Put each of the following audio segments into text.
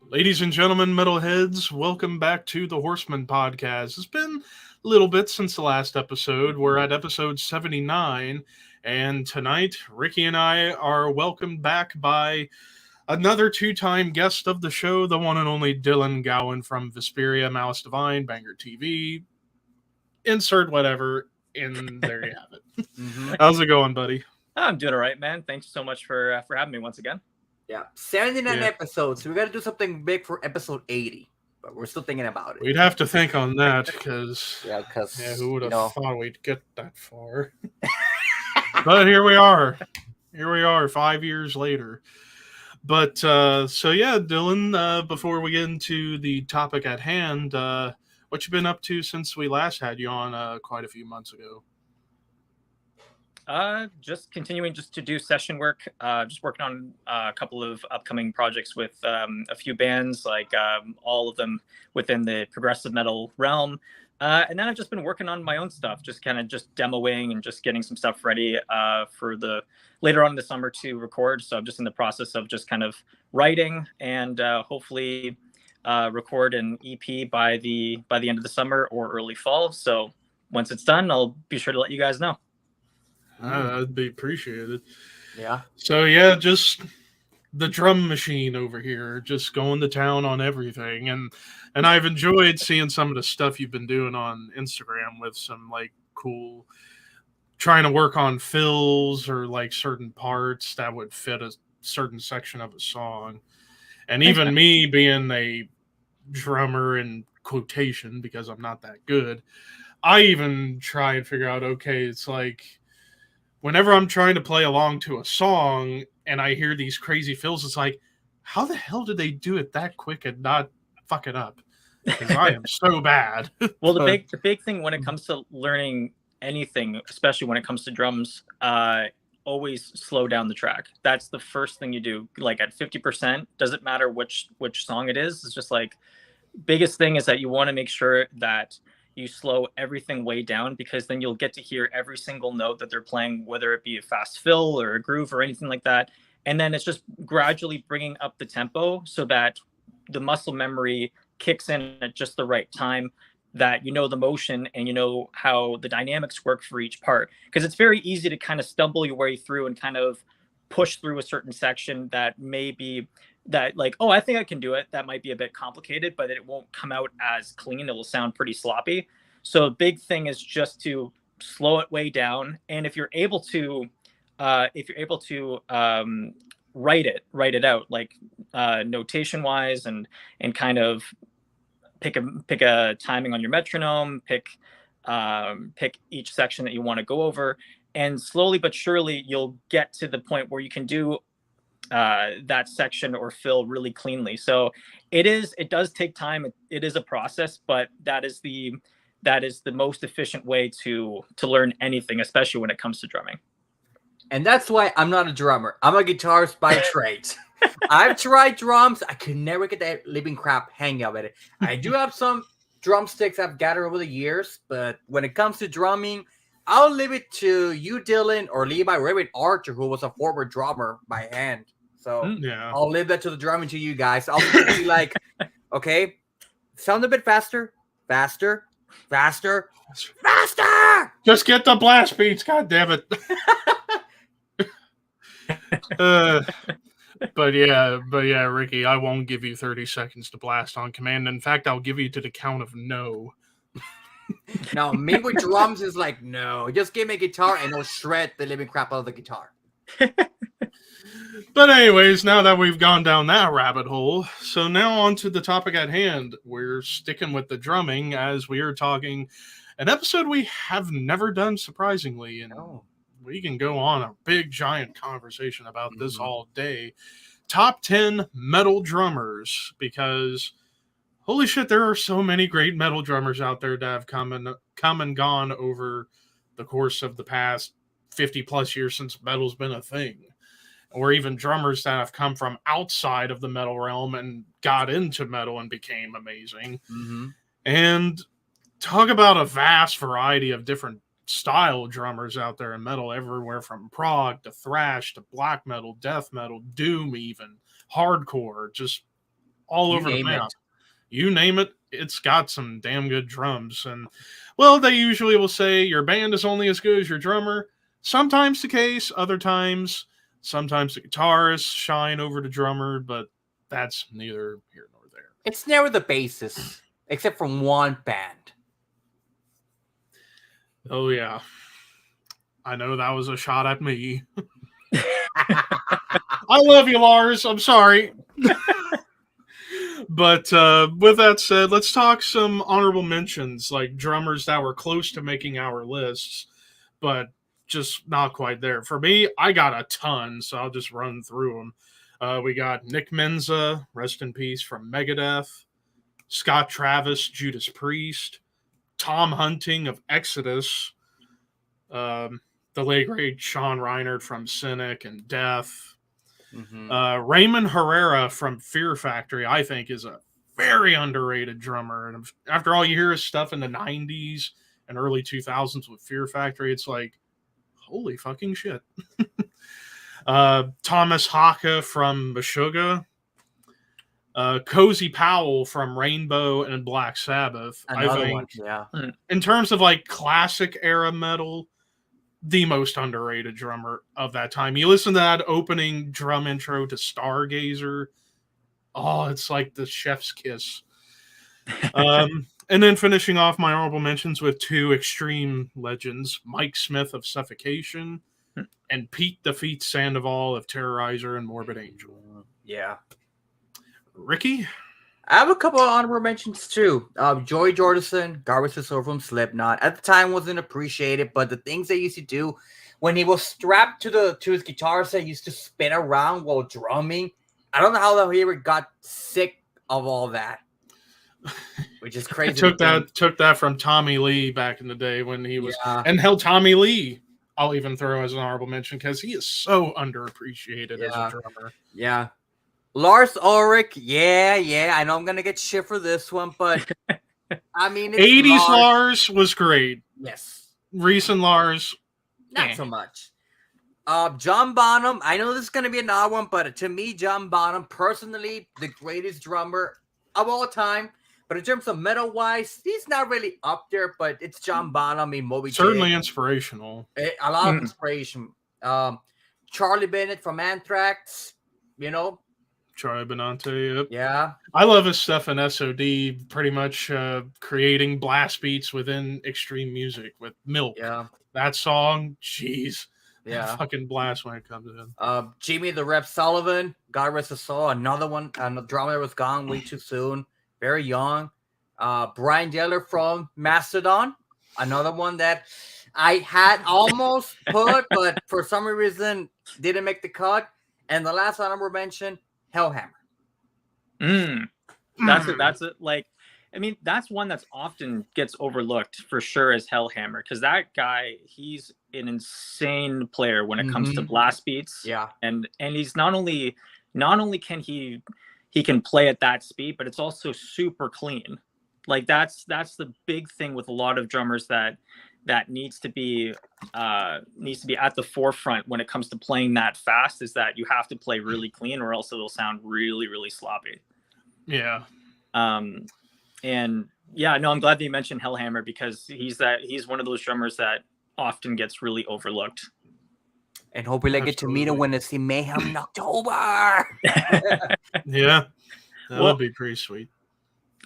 Ladies and gentlemen, metalheads, welcome back to the Horsemen podcast. It's been a little bit since the last episode. We're at episode 79, and tonight, Ricky and I are welcomed back by another two-time guest of the show, the one and only Dylan Gowan from Vesperia, Malice Divine, Banger TV. Insert whatever, and there you have it. How's it going, buddy? I'm doing all right, man. Thanks so much for having me once again. Yeah, 79 Yeah. episodes. So we got to do something big for episode 80, but we're still thinking about it. We'd have to think on that, because because who would have thought we'd get that far? But here we are. 5 years later. But so yeah, Dylan, before we get into the topic at hand, what you been up to since we last had you on quite a few months ago? Just continuing just to do session work. Just working on a couple of upcoming projects with a few bands, like all of them within the progressive metal realm. And then I've just been working on my own stuff, just kind of just demoing and just getting some stuff ready for the later on in the summer to record. So I'm just in the process of just kind of writing and hopefully record an EP by the end of the summer or early fall. So once it's done, I'll be sure to let you guys know. That'd be appreciated. Yeah. So yeah, just the drum machine over here, just going to town on everything, and I've enjoyed seeing some of the stuff you've been doing on Instagram with some like cool, trying to work on fills or like certain parts that would fit a certain section of a song, and even me being a drummer in quotation because I'm not that good, I even try and figure out, okay, it's like whenever I'm trying to play along to a song and I hear these crazy fills, it's like, how the hell did they do it that quick and not fuck it up? Because I am so bad. Well, the big thing when it comes to learning anything, especially when it comes to drums, always slow down the track. That's the first thing you do. Like at 50%, doesn't matter which song it is. It's just like biggest thing is that you want to make sure that you slow everything way down, because then you'll get to hear every single note that they're playing, whether it be a fast fill or a groove or anything like that. And then it's just gradually bringing up the tempo so that the muscle memory kicks in at just the right time, that you know the motion and you know how the dynamics work for each part. Because it's very easy to kind of stumble your way through and kind of push through a certain section that may be that like, oh, I think I can do it. That might be a bit complicated, but it won't come out as clean. It will sound pretty sloppy. So a big thing is just to slow it way down. And if you're able to write it out, like notation wise, and kind of pick a timing on your metronome, pick each section that you want to go over, and slowly but surely you'll get to the point where you can do that section or fill really cleanly. So it does take time. It is a process, but that is the most efficient way to learn anything, especially when it comes to drumming. And that's why I'm not a drummer. I'm a guitarist by trade. I've tried drums. I could never get that living crap hang of it. I do have some drumsticks I've gathered over the years, but when it comes to drumming, I'll leave it to you, Dylan, or Levi Raven Archer, who was a former drummer by hand. So yeah, I'll leave that to the drumming to you guys. I'll be like, okay, sound a bit faster. Just get the blast beats, god damn it. But yeah, Ricky, I won't give you 30 seconds to blast on command. In fact, I'll give you to the count of no. Now, me with drums is like, no, just give me a guitar and I'll shred the living crap out of the guitar. But anyways, now that we've gone down that rabbit hole, so now on to the topic at hand. We're sticking with the drumming as we are talking an episode we have never done, surprisingly, and we can go on a big giant conversation about this all day. Top 10 metal drummers, because holy shit, there are so many great metal drummers out there that have come and gone over the course of the past 50 plus years since metal's been a thing. Or even drummers that have come from outside of the metal realm and got into metal and became amazing. Mm-hmm. And talk about a vast variety of different style drummers out there in metal, everywhere from prog to thrash to black metal, death metal, doom, even hardcore, just all You over the name map. it. You name it, it's got some damn good drums. And, well, they usually will say your band is only as good as your drummer. Sometimes the case, sometimes the guitarists shine over the drummer, but that's neither here nor there. It's never the basis, except from one band. Oh, yeah. I know that was a shot at me. I love you, Lars. I'm sorry. But with that said, let's talk some honorable mentions, like drummers that were close to making our lists, but just not quite there. For me, I got a ton, so I'll just run through them. We got Nick Menza, rest in peace, from Megadeth. Scott Travis, Judas Priest. Tom Hunting of Exodus. The late great Sean Reinert from Cynic and Death. Mm-hmm. Raymond Herrera from Fear Factory, I think, is a very underrated drummer. And after all, you hear his stuff in the 90s and early 2000s with Fear Factory, it's like, holy fucking shit. Thomas Haka from Meshuggah. Cozy Powell from Rainbow and Black Sabbath. Another I think, one, yeah. in terms of like classic era metal, the most underrated drummer of that time. You listen to that opening drum intro to Stargazer. Oh, it's like the chef's kiss. And then finishing off my honorable mentions with two extreme legends, Mike Smith of Suffocation and Pete Defeat Sandoval of Terrorizer and Morbid Angel. Yeah. Ricky? I have a couple of honorable mentions too. Joey Jordison, Garbage Disciple from Slipknot. At the time, wasn't appreciated, but the things they used to do when he was strapped to his guitar set, he used to spin around while drumming. I don't know how he ever got sick of all that, which is crazy. took that from Tommy Lee back in the day when he was, Yeah. and hell, Tommy Lee, I'll even throw as an honorable mention because he is so underappreciated as a drummer. Yeah. Lars Ulrich, yeah. I know I'm gonna get shit for this one, but I mean, it's 80s Lars was great. Yes. Recent Lars, not so much. John Bonham, I know this is gonna be an odd one, but to me, John Bonham, personally, the greatest drummer of all time. But in terms of metal wise, he's not really up there, but it's John Bonham in Moby certainly Dick. inspirational. A lot of inspiration. Charlie Bennett from Anthrax, you know. Charlie Benante, yep. Yeah. I love his stuff in SOD, pretty much creating blast beats within extreme music with Milk. Yeah. That song, jeez. Yeah. Fucking blast when it comes in. Jimmy the Rep Sullivan, God rest his soul, another one, and the drummer that was gone way too soon, very young. Brian Geller from Mastodon, another one that I had almost put, but for some reason didn't make the cut. And the last honorable mention, Hellhammer. That's it. Like, I mean, that's one that's often gets overlooked for sure as Hellhammer, because that guy, he's an insane player when it comes to blast beats. Yeah, and he's not only can he can play at that speed, but it's also super clean. Like that's the big thing with a lot of drummers that needs to be at the forefront when it comes to playing that fast, is that you have to play really clean or else it'll sound really, really sloppy. Yeah. And yeah, no, I'm glad that you mentioned Hellhammer, because he's one of those drummers that often gets really overlooked. And hopefully I get to meet him when it's the Mayhem in October. Yeah, that would be pretty sweet.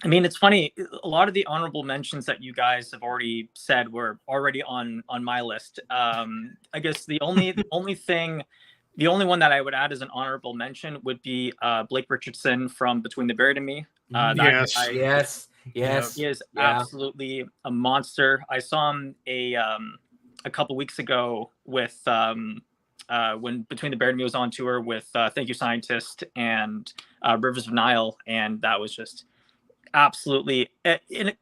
I mean, it's funny. A lot of the honorable mentions that you guys have already said were already on my list. I guess the only one that I would add as an honorable mention would be Blake Richardson from Between the Buried and Me. Yes. He is absolutely a monster. I saw him a couple weeks ago with when Between the Buried and Me was on tour with Thank You Scientist and Rivers of Nile, and that was just absolutely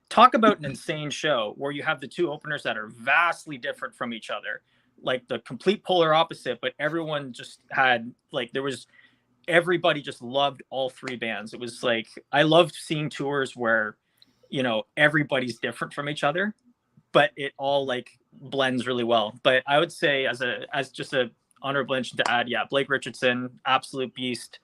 talk about an insane show where you have the two openers that are vastly different from each other, like the complete polar opposite, but everyone just had everybody just loved all three bands. It was like, I loved seeing tours where, you know, everybody's different from each other, but it all like blends really well. But I would say as just a honorable mention to add, Blake Richardson, absolute beast.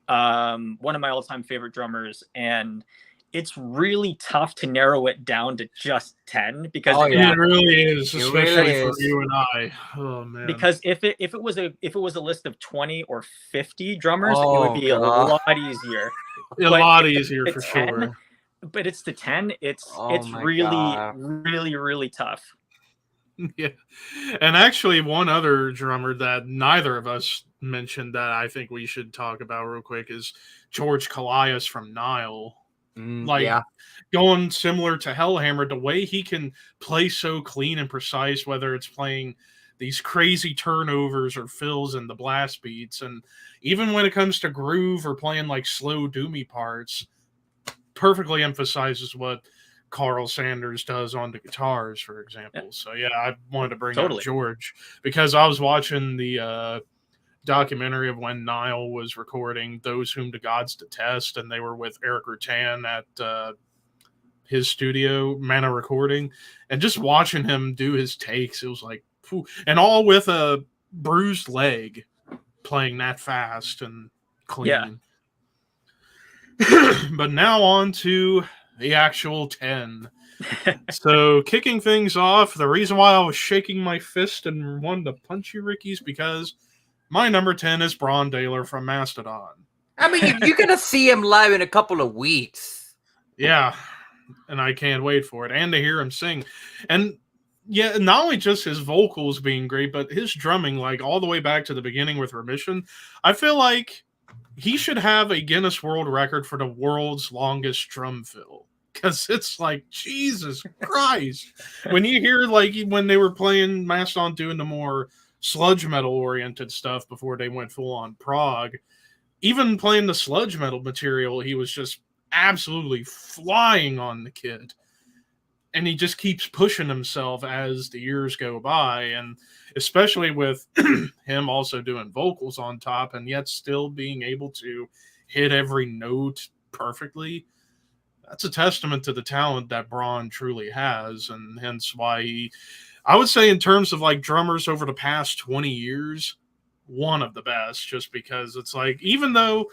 one of my all-time favorite drummers, and it's really tough to narrow it down to just 10 because Oh, yeah. It really is, It especially really for is. you and I. Oh man. because if it was a list of 20 or 50 drummers, it would Oh, be a God. lot easier. A But lot if easier it's for 10, sure. but it's to 10, Oh, it's my really, God. really, really tough. Yeah. And actually, one other drummer that neither of us mentioned that I think we should talk about real quick is George Callias from Nile. Like, Yeah. going similar to Hellhammer, the way he can play so clean and precise, whether it's playing these crazy turnovers or fills in the blast beats, and even when it comes to groove or playing like slow doomy parts, perfectly emphasizes what Carl Sanders does on the guitars, for example. So yeah, I wanted to bring up Totally. George because I was watching the documentary of when Nile was recording "Those Whom the Gods Detest," and they were with Eric Rutan at his studio, Mana Recording, and just watching him do his takes, it was like, phew. And all with a bruised leg, playing that fast and clean. But now on to the actual 10. So, kicking things off, the reason why I was shaking my fist and wanted to punch you, Ricky, is because my number 10 is Braun Daler from Mastodon. I mean, you're going to see him live in a couple of weeks. Yeah, and I can't wait for it, and to hear him sing. And yeah, not only just his vocals being great, but his drumming, like all the way back to the beginning with Remission. I feel like he should have a Guinness World Record for the world's longest drum fill. Because it's like, Jesus Christ. When you hear, like, when they were playing Mastodon doing the more sludge metal oriented stuff before they went full on prog, even playing the sludge metal material, he was just absolutely flying on the kid. And he just keeps pushing himself as the years go by. And especially with him also doing vocals on top and yet still being able to hit every note perfectly. That's a testament to the talent that Braun truly has. And hence why I would say in terms of like drummers over the past 20 years, one of the best, just because it's like, even though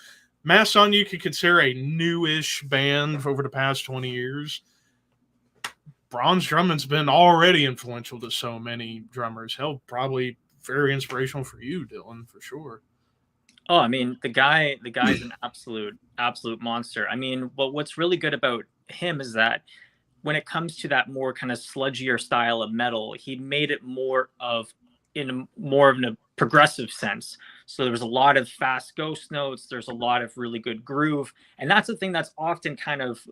Mastodon you could consider a newish band over the past 20 years, Braun's drumming's been already influential to so many drummers. Hell, probably very inspirational for you, Dylan, for sure. Oh, I mean, the guy's an absolute monster. I mean, what's really good about him is that when it comes to that more kind of sludgier style of metal, he made it more of a progressive sense. So there was a lot of fast ghost notes. There's a lot of really good groove, and that's the thing that's often kind of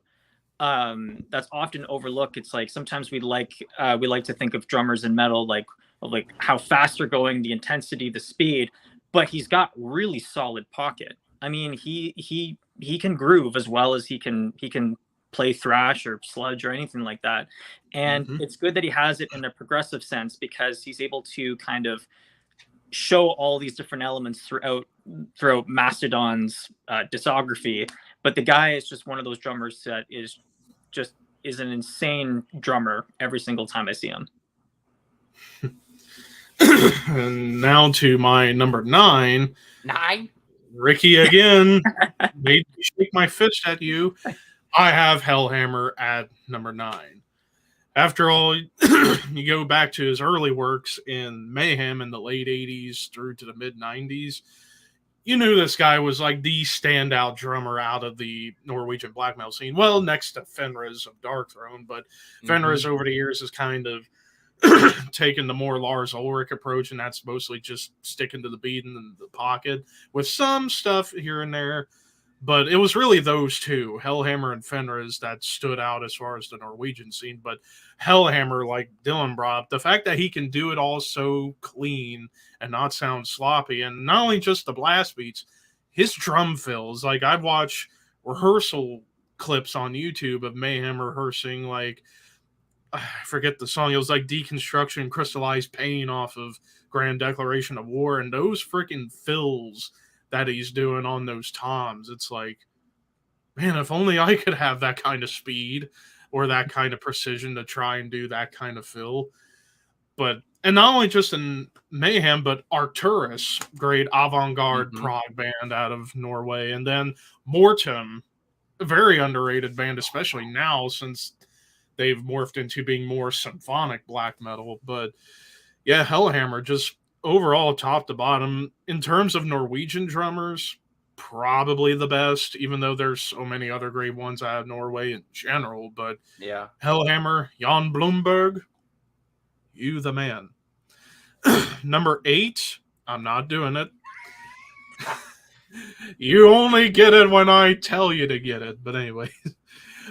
that's often overlooked. It's like sometimes we like to think of drummers in metal like how fast they're going, the intensity, the speed, but he's got really solid pocket. I mean, he can groove as well as he can play thrash or sludge or anything like that. And it's good that he has it in a progressive sense because he's able to kind of show all these different elements throughout Mastodon's discography. But the guy is just one of those drummers that is an insane drummer every single time I see him. And now to my number 9. 9? Ricky again. Made me shake my fist at you. I have Hellhammer at number 9. After all, you go back to his early works in Mayhem in the late 80s through to the mid 90s. You knew this guy was like the standout drummer out of the Norwegian black metal scene. Well, next to Fenriz of Darkthrone, but Fenriz over the years has kind of taken the more Lars Ulrich approach, and that's mostly just sticking to the beat in the pocket with some stuff here and there. But it was really those two, Hellhammer and Fenriz, that stood out as far as the Norwegian scene. But Hellhammer, like Dylan brought up, the fact that he can do it all so clean and not sound sloppy, and not only just the blast beats, his drum fills. Like, I've watched rehearsal clips on YouTube of Mayhem rehearsing, like, I forget the song. It was like Deconstruction, Crystallized Pain off of Grand Declaration of War, and those freaking fills that he's doing on those toms. It's like, man, if only I could have that kind of speed or that kind of precision to try and do that kind of fill. and not only just in Mayhem, but Arcturus, great avant-garde prog band out of Norway, and then Mortem, a very underrated band, especially now since they've morphed into being more symphonic black metal. But yeah, Hellhammer, just overall top to bottom in terms of Norwegian drummers, probably the best, even though there's so many other great ones out of Norway in general. But Yeah. Hellhammer, Jan Blomberg, you the man. Number 8, I'm not doing it. You only get it when I tell you to get it. But anyway,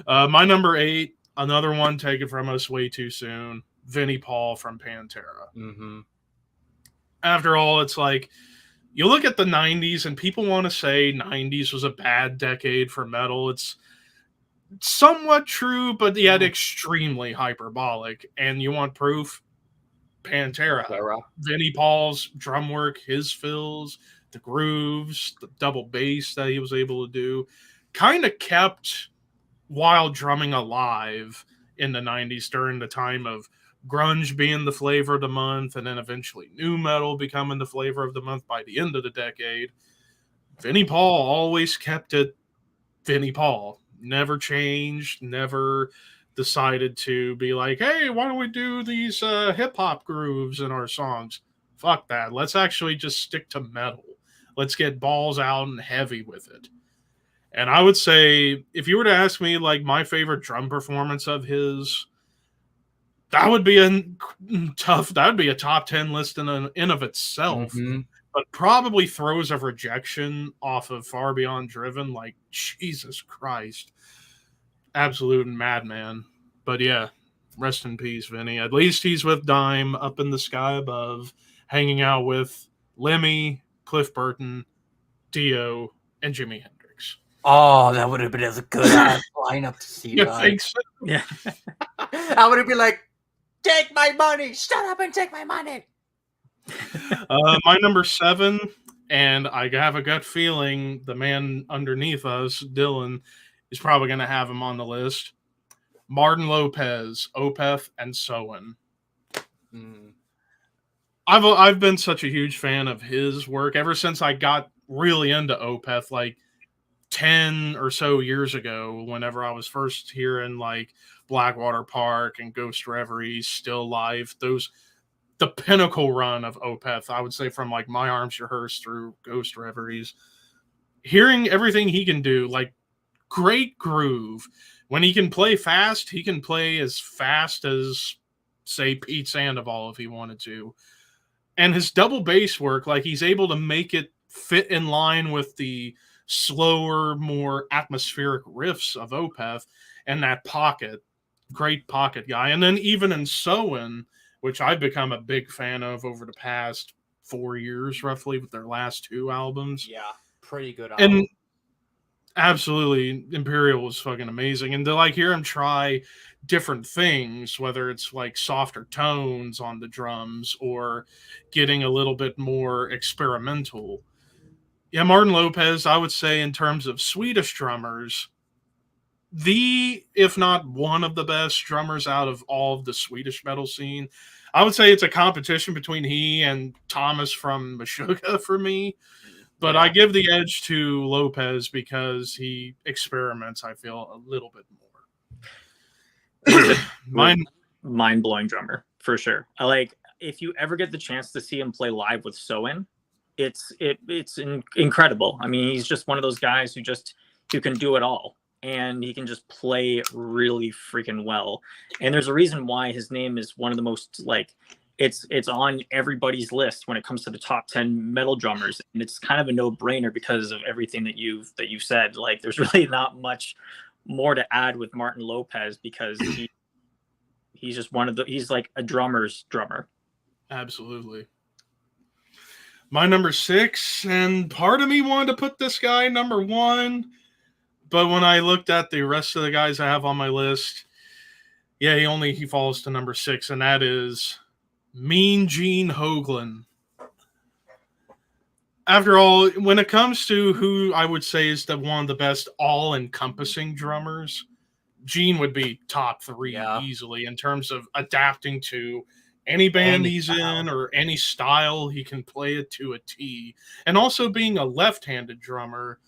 my number 8, another one taken from us way too soon, Vinnie Paul from Pantera. Mm-hmm. After all, it's like, you look at the 90s and people want to say 90s was a bad decade for metal. It's somewhat true, but yet extremely hyperbolic. And you want proof? Pantera. Vinnie Paul's drum work, his fills, the grooves, the double bass that he was able to do, kind of kept wild drumming alive in the 90s during the time of grunge being the flavor of the month, and then eventually nu metal becoming the flavor of the month by the end of the decade. Vinnie Paul always kept it Vinnie Paul. Never changed, never decided to be like, hey, why don't we do these hip-hop grooves in our songs? Fuck that. Let's actually just stick to metal. Let's get balls out and heavy with it. And I would say, if you were to ask me, like, my favorite drum performance of his, that would be that would be a top 10 list in of itself. Mm-hmm. But probably Throes of Rejection off of Far Beyond Driven, like, Jesus Christ. Absolute madman. But yeah, rest in peace, Vinny. At least he's with Dime up in the sky above, hanging out with Lemmy, Cliff Burton, Dio, and Jimi Hendrix. Oh, that would have been a good ass lineup to see. You think so? Yeah. I would have been like, take my money! Shut up and take my money! My number 7, and I have a gut feeling the man underneath us, Dylan, is probably going to have him on the list. Martin Lopez, Opeth, and Soen. I've been such a huge fan of his work ever since I got really into Opeth, like 10 or so years ago, whenever I was first hearing like Blackwater Park and Ghost Reverie, Still Life, the pinnacle run of Opeth, I would say, from like My Arms Your Hearse through Ghost Reveries. Hearing everything he can do, like great groove. When he can play fast, he can play as fast as, say, Pete Sandoval if he wanted to. And his double bass work, like he's able to make it fit in line with the slower, more atmospheric riffs of Opeth and that pocket. Great pocket guy. And then even in Soen, which I've become a big fan of over the past 4 years, roughly, with their last 2 albums. Yeah, pretty good album. And absolutely, Imperial was fucking amazing. And to like hear him try different things, whether it's like softer tones on the drums or getting a little bit more experimental. Yeah, Martin Lopez, I would say, in terms of Swedish drummers, if not one of the best drummers out of all of the Swedish metal scene. I would say it's a competition between he and Thomas from Meshuggah for me. But I give the edge to Lopez because he experiments, I feel, a little bit more. Mind-blowing drummer, for sure. If you ever get the chance to see him play live with Soen, it's incredible. I mean, he's just one of those guys who can do it all. And he can just play really freaking well. And there's a reason why his name is one of the most, like, it's on everybody's list when it comes to the top 10 metal drummers. And it's kind of a no-brainer because of everything that you've said. Like, there's really not much more to add with Martin Lopez because he's just he's like a drummer's drummer. Absolutely. My number 6, and part of me wanted to put this guy number 1, but when I looked at the rest of the guys I have on my list, yeah, he falls to number 6, and that is Mean Gene Hoglan. After all, when it comes to who I would say is one of the best all-encompassing drummers, Gene would be top 3 easily in terms of adapting to Any band Any he's style. in or any style, he can play it to a T. And also being a left-handed drummer,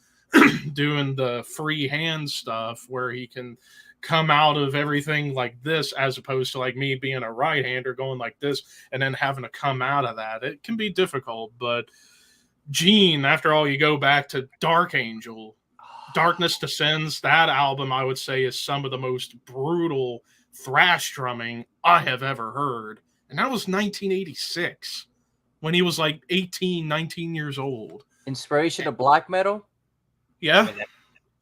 doing the free hand stuff where he can come out of everything like this, as opposed to like me being a right-hander going like this and then having to come out of that. It can be difficult, but Gene, after all, you go back to Dark Angel, Darkness Descends. That album, I would say, is some of the most brutal thrash drumming I have ever heard. And that was 1986 when he was like 18, 19 years old. Inspiration of black metal. Yeah,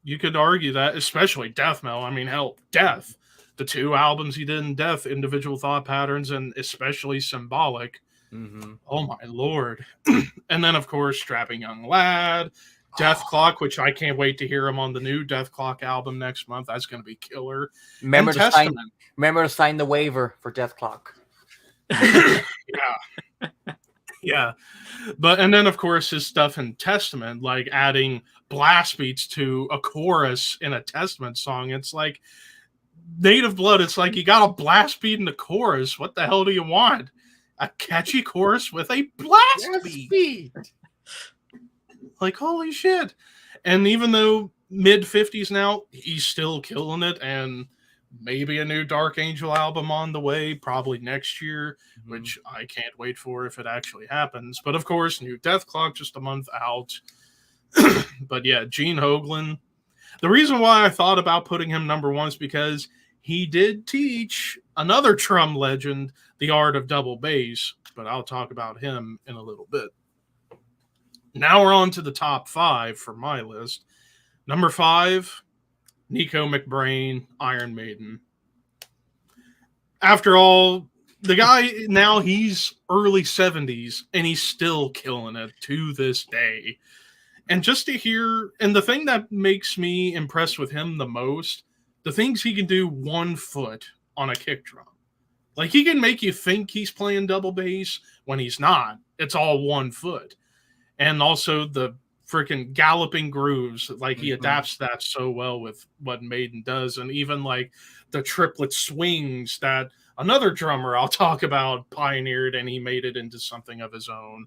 you could argue that, especially death metal. I mean, hell, Death. The 2 albums he did in Death, Individual Thought Patterns and especially Symbolic. Mm-hmm. Oh my lord. And then, of course, Strapping Young Lad, Death Clock, which I can't wait to hear him on the new Death Clock album next month. That's going to be killer. Remember And to sign. Testament. Remember to sign the waiver for Death Clock. Yeah. But, and then, of course, his stuff in Testament, like adding blast beats to a chorus in a Testament song. It's like Native Blood. It's like you got a blast beat in the chorus. What the hell do you want? A catchy chorus with a blast beat. Like, holy shit. And even though mid-50s now, he's still killing it. And maybe a new Dark Angel album on the way, probably next year, which I can't wait for if it actually happens. But, of course, new Death Clock just a month out. But, yeah, Gene Hoglan. The reason why I thought about putting him number 1 is because he did teach another drum legend the art of double bass, but I'll talk about him in a little bit. Now we're on to the top 5 for my list. Number 5, Nico McBrain, Iron Maiden. After all, the guy now, he's early 70s, and he's still killing it to this day. And just to hear, and the thing that makes me impressed with him the most, the things he can do 1 foot on a kick drum. Like, he can make you think he's playing double bass when he's not. It's all 1 foot. And also the freaking galloping grooves. Like, he adapts that so well with what Maiden does. And even, like, the triplet swings that another drummer I'll talk about pioneered, and he made it into something of his own.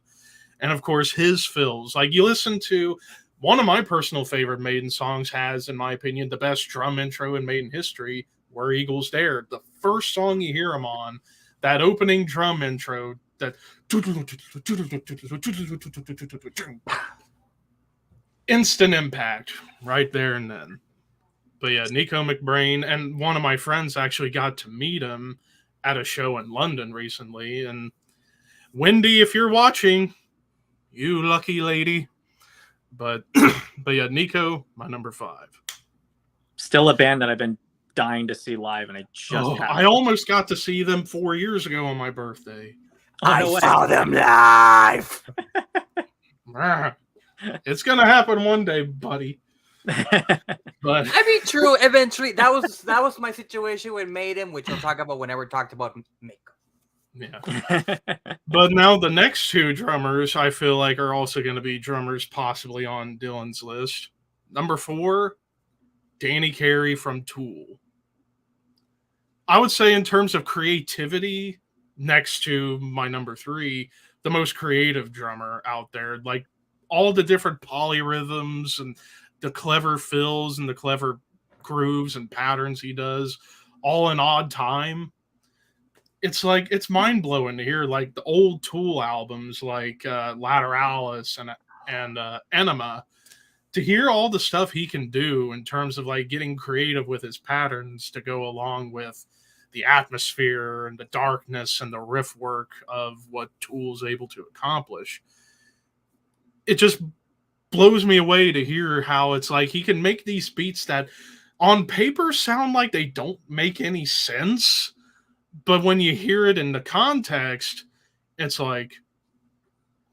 And, of course, his fills. Like, you listen to one of my personal favorite Maiden songs has, in my opinion, the best drum intro in Maiden history, Where Eagles Dare. The first song you hear him on, that opening drum intro, that instant impact right there and then. But yeah, Nico McBrain, and one of my friends actually got to meet him at a show in London recently. And Wendy, if you're watching, you lucky lady. But yeah, Nico, my number 5. Still a band that I've been dying to see live, and I just haven't. I almost got to see them 4 years ago on my birthday. I saw them live. It's gonna happen one day, buddy. But I mean, true. Eventually, that was my situation with Maiden, which we'll talk about whenever we talked about makeup. yeah. But now the next 2 drummers, I feel like, are also going to be drummers possibly on Dylan's list. Number 4, Danny Carey from Tool. I would say, in terms of creativity, next to my number 3, the most creative drummer out there. Like, all the different polyrhythms and the clever fills and the clever grooves and patterns he does, all in odd time. It's like, it's mind-blowing to hear, like, the old Tool albums, like Lateralis and Enema, to hear all the stuff he can do in terms of, like, getting creative with his patterns to go along with the atmosphere and the darkness and the riff work of what Tool's able to accomplish. It just blows me away to hear how it's like he can make these beats that on paper sound like they don't make any sense, but when you hear it in the context, it's like,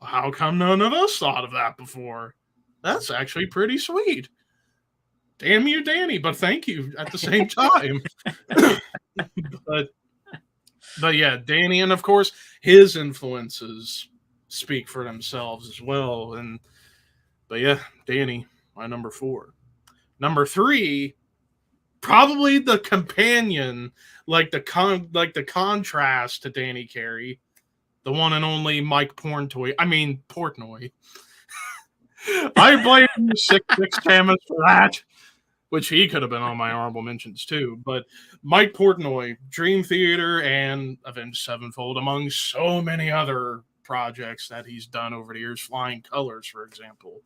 how come none of us thought of that before? That's actually pretty sweet. Damn you, Danny, but thank you at the same time. but yeah, Danny, and of course his influences speak for themselves as well. But yeah, Danny, my number 4. Number 3, probably the companion, like the contrast to Danny Carey, the one and only Mike Portnoy. I mean Portnoy. I blame you, 6'6" Camus, for that. Which he could have been on my honorable mentions too. But Mike Portnoy, Dream Theater, and Avenged Sevenfold, among so many other projects that he's done over the years, Flying Colors, for example.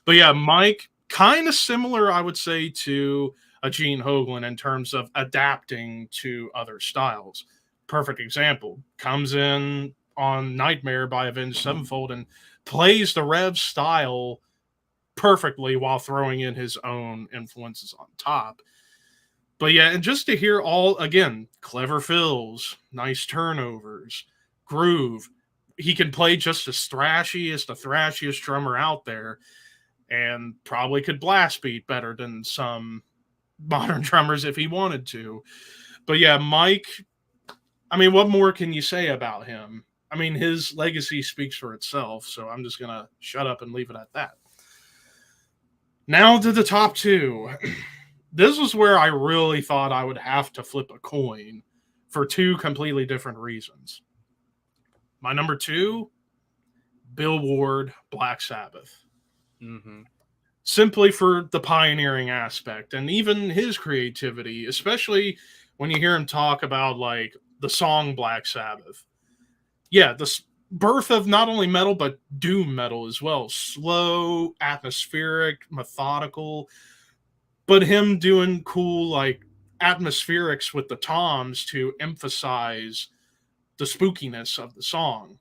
But yeah, Mike, kind of similar, I would say, to a Gene Hoglan in terms of adapting to other styles. Perfect example. Comes in on Nightmare by Avenged Sevenfold and plays the Rev style perfectly while throwing in his own influences on top. But yeah, and just to hear all, again, clever fills, nice turnovers, groove. He can play just the thrashiest drummer out there, and probably could blast beat better than some modern drummers if he wanted to. But yeah, Mike, I mean, what more can you say about him? I mean, his legacy speaks for itself, so I'm just going to shut up and leave it at that. Now to the top two. This was where I really thought I would have to flip a coin for two completely different reasons. My number two, Bill Ward, Black Sabbath. Mm-hmm. Simply for the pioneering aspect and even his creativity, especially when you hear him talk about like the song Black Sabbath. Yeah, the birth of not only metal, but doom metal as well. Slow, atmospheric, methodical, but him doing cool, like, atmospherics with the toms to emphasize the spookiness of the song.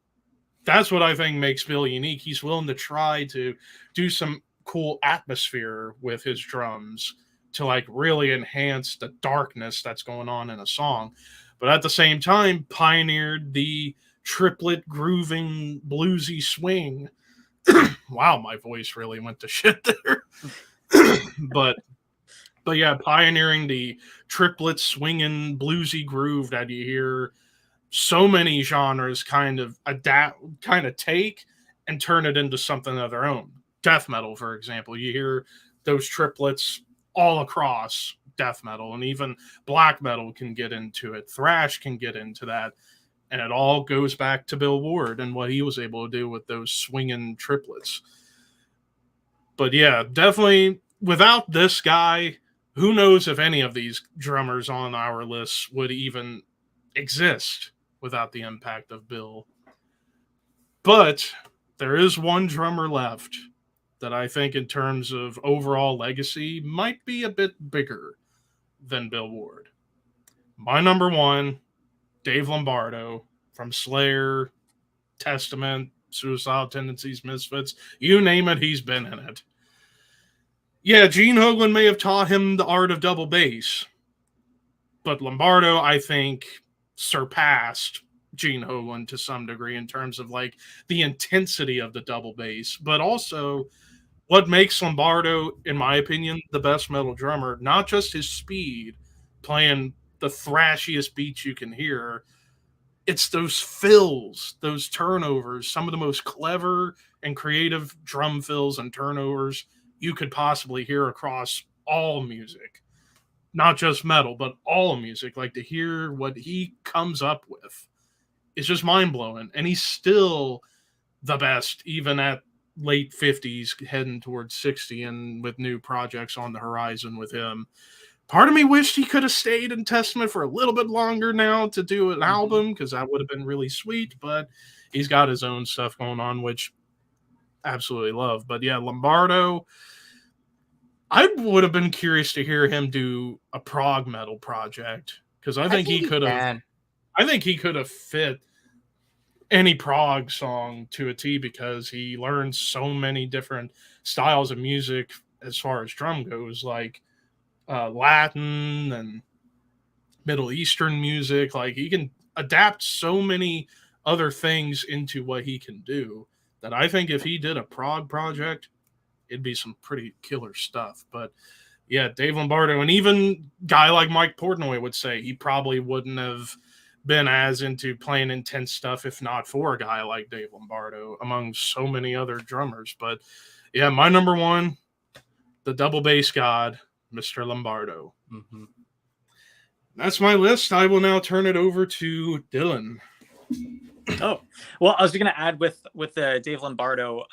That's what I think makes Bill unique. He's willing to try to do some cool atmosphere with his drums to, like, really enhance the darkness that's going on in a song. But at the same time, pioneered the triplet grooving bluesy swing. Wow, my voice really went to shit there. but yeah, pioneering the triplet swinging bluesy groove that you hear so many genres kind of take and turn it into something of their own. Death metal, for example, you hear those triplets all across death metal, and even black metal can get into it. Thrash can get into that. And it all goes back to Bill Ward and what he was able to do with those swinging triplets. But yeah, definitely without this guy, who knows if any of these drummers on our list would even exist without the impact of Bill. But there is one drummer left that I think in terms of overall legacy might be a bit bigger than Bill Ward. My number one, Dave Lombardo from Slayer, Testament, Suicidal Tendencies, Misfits, you name it, he's been in it. Yeah, Gene Hoglan may have taught him the art of double bass, but Lombardo, I think, surpassed Gene Hoglan to some degree in terms of like the intensity of the double bass, but also what makes Lombardo, in my opinion, the best metal drummer, not just his speed, playing the thrashiest beats you can hear, it's those fills, those turnovers, some of the most clever and creative drum fills and turnovers you could possibly hear across all music. Not just metal, but all music. Like, to hear what he comes up with is just mind-blowing. And he's still the best, even at late 50s, heading towards 60, and with new projects on the horizon with him. Part of me wished he could have stayed in Testament for a little bit longer now to do an album, because that would have been really sweet, but he's got his own stuff going on, which I absolutely love. But yeah, Lombardo, I would have been curious to hear him do a prog metal project, because I think he could have. I think he could have fit any prog song to a T, because he learns so many different styles of music as far as drum goes, like Latin and Middle Eastern music. Like, he can adapt so many other things into what he can do, that I think if he did a prog project, it'd be some pretty killer stuff. But yeah, Dave Lombardo, and even guy like Mike Portnoy would say he probably wouldn't have been as into playing intense stuff if not for a guy like Dave Lombardo, among so many other drummers. But yeah, my number one, the double bass god, Mr. Lombardo. Mm-hmm. That's my list. I will now turn it over to Dylan. Oh, well, I was going to add with Dave Lombardo.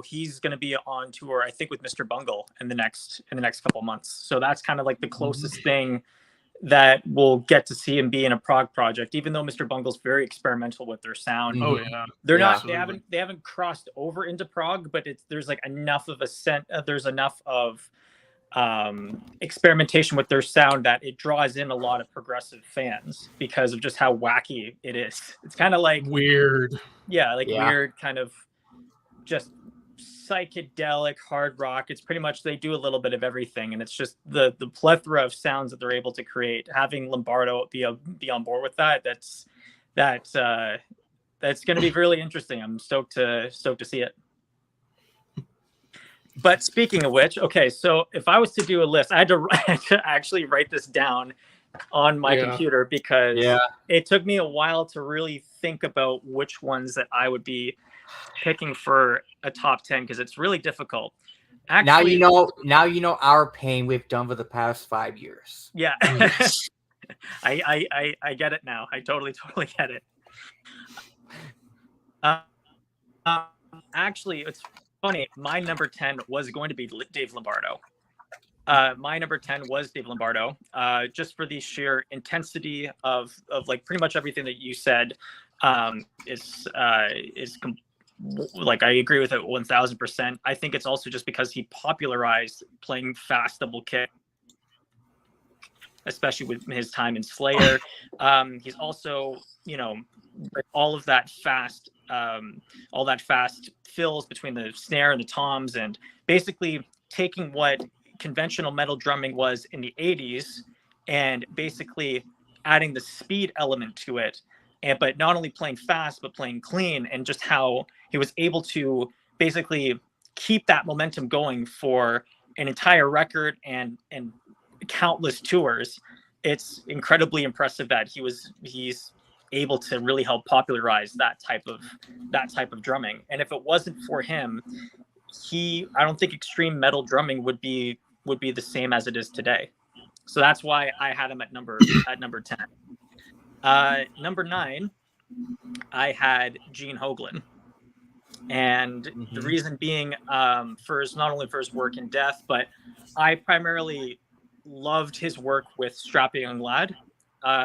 He's going to be on tour, I think, with Mr. Bungle in the next couple months. So that's kind of like the closest thing that we'll get to see him be in a prog project. Even though Mr. Bungle's very experimental with their sound. Oh yeah, they're not. absolutely. They haven't crossed over into prog, but there's like enough of there's enough of experimentation with their sound that it draws in a lot of progressive fans because of just how wacky it is. It's kind of like weird. Weird kind of just psychedelic hard rock. It's pretty much they do a little bit of everything, and it's just the plethora of sounds that they're able to create. Having Lombardo be on board with that's going to be really interesting. I'm stoked to see it. But speaking of which, okay, so if I was to do a list, I had to actually write this down on my computer because it took me a while to really think about which ones that I would be picking for a top 10 because it's really difficult. Actually, now you know our pain we've done for the past 5 years. Yeah. I get it now. I totally get it. Actually, it's funny. My number 10 was going to be Dave Lombardo. My number 10 was Dave Lombardo, just for the sheer intensity of like pretty much everything that you said. Like I agree with it 1000%. I think it's also just because he popularized playing fast double kick, especially with his time in Slayer. He's also, with all that fast fills between the snare and the toms, and basically taking what conventional metal drumming was in the 80s and basically adding the speed element to it, but not only playing fast but playing clean, and just how he was able to basically keep that momentum going for an entire record and countless tours. It's incredibly impressive that he's able to really help popularize that type of drumming. And if it wasn't for him, I don't think extreme metal drumming would be the same as it is today. So that's why I had him at number 10. Number 9, I had Gene Hoglan. And the reason being, not only for his work in Death, but I primarily loved his work with Strappy Young Lad.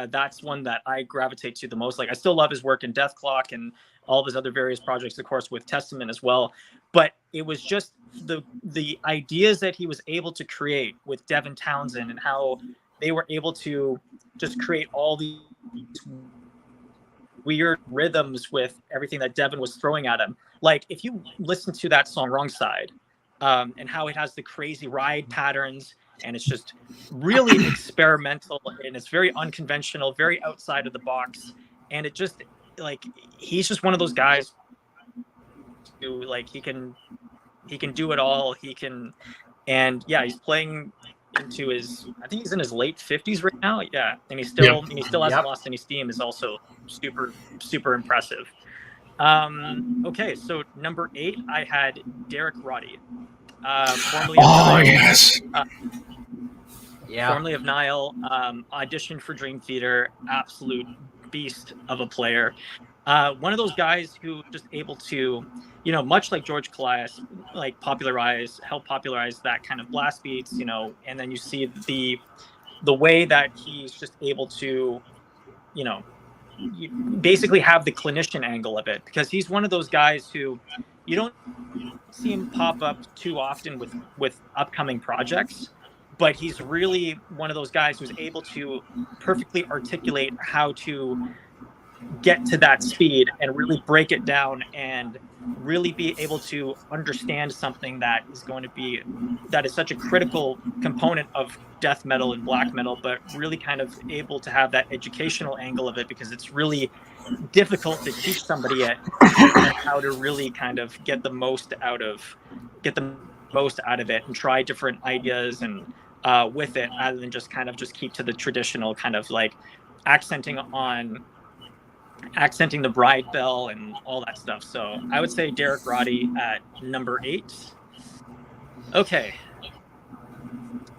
That's one that I gravitate to the most. Like, I still love his work in Death Clock and all of his other various projects, of course, with Testament as well. But it was just the ideas that he was able to create with Devin Townsend and how they were able to just create all these weird rhythms with everything that Devin was throwing at him. Like, if you listen to that song Wrong Side, and how it has the crazy ride patterns, and it's just really experimental, and it's very unconventional, very outside of the box, and it just, like, he's just one of those guys who, like, he can do it all. He's playing into I think he's in his late 50s right now. Yeah, and he still hasn't lost any steam. Is also super, super impressive. Okay, so number 8, I had Derek Roddy, formerly of Nile. Yes. Formerly of Nile, auditioned for Dream Theater, absolute beast of a player. One of those guys who just able to, much like George Calais, like help popularize that kind of blast beats, and then you see the way that he's just able to, you basically have the clinician angle of it, because he's one of those guys who you don't see him pop up too often with upcoming projects, but he's really one of those guys who's able to perfectly articulate how to get to that speed and really break it down and really be able to understand something that is such a critical component of death metal and black metal, but really kind of able to have that educational angle of it, because it's really difficult to teach somebody how to really kind of get the most out of it and try different ideas and with it, rather than just keep to the traditional kind of like accenting the bride bell and all that stuff. So I would say Derek Roddy at number 8. Okay.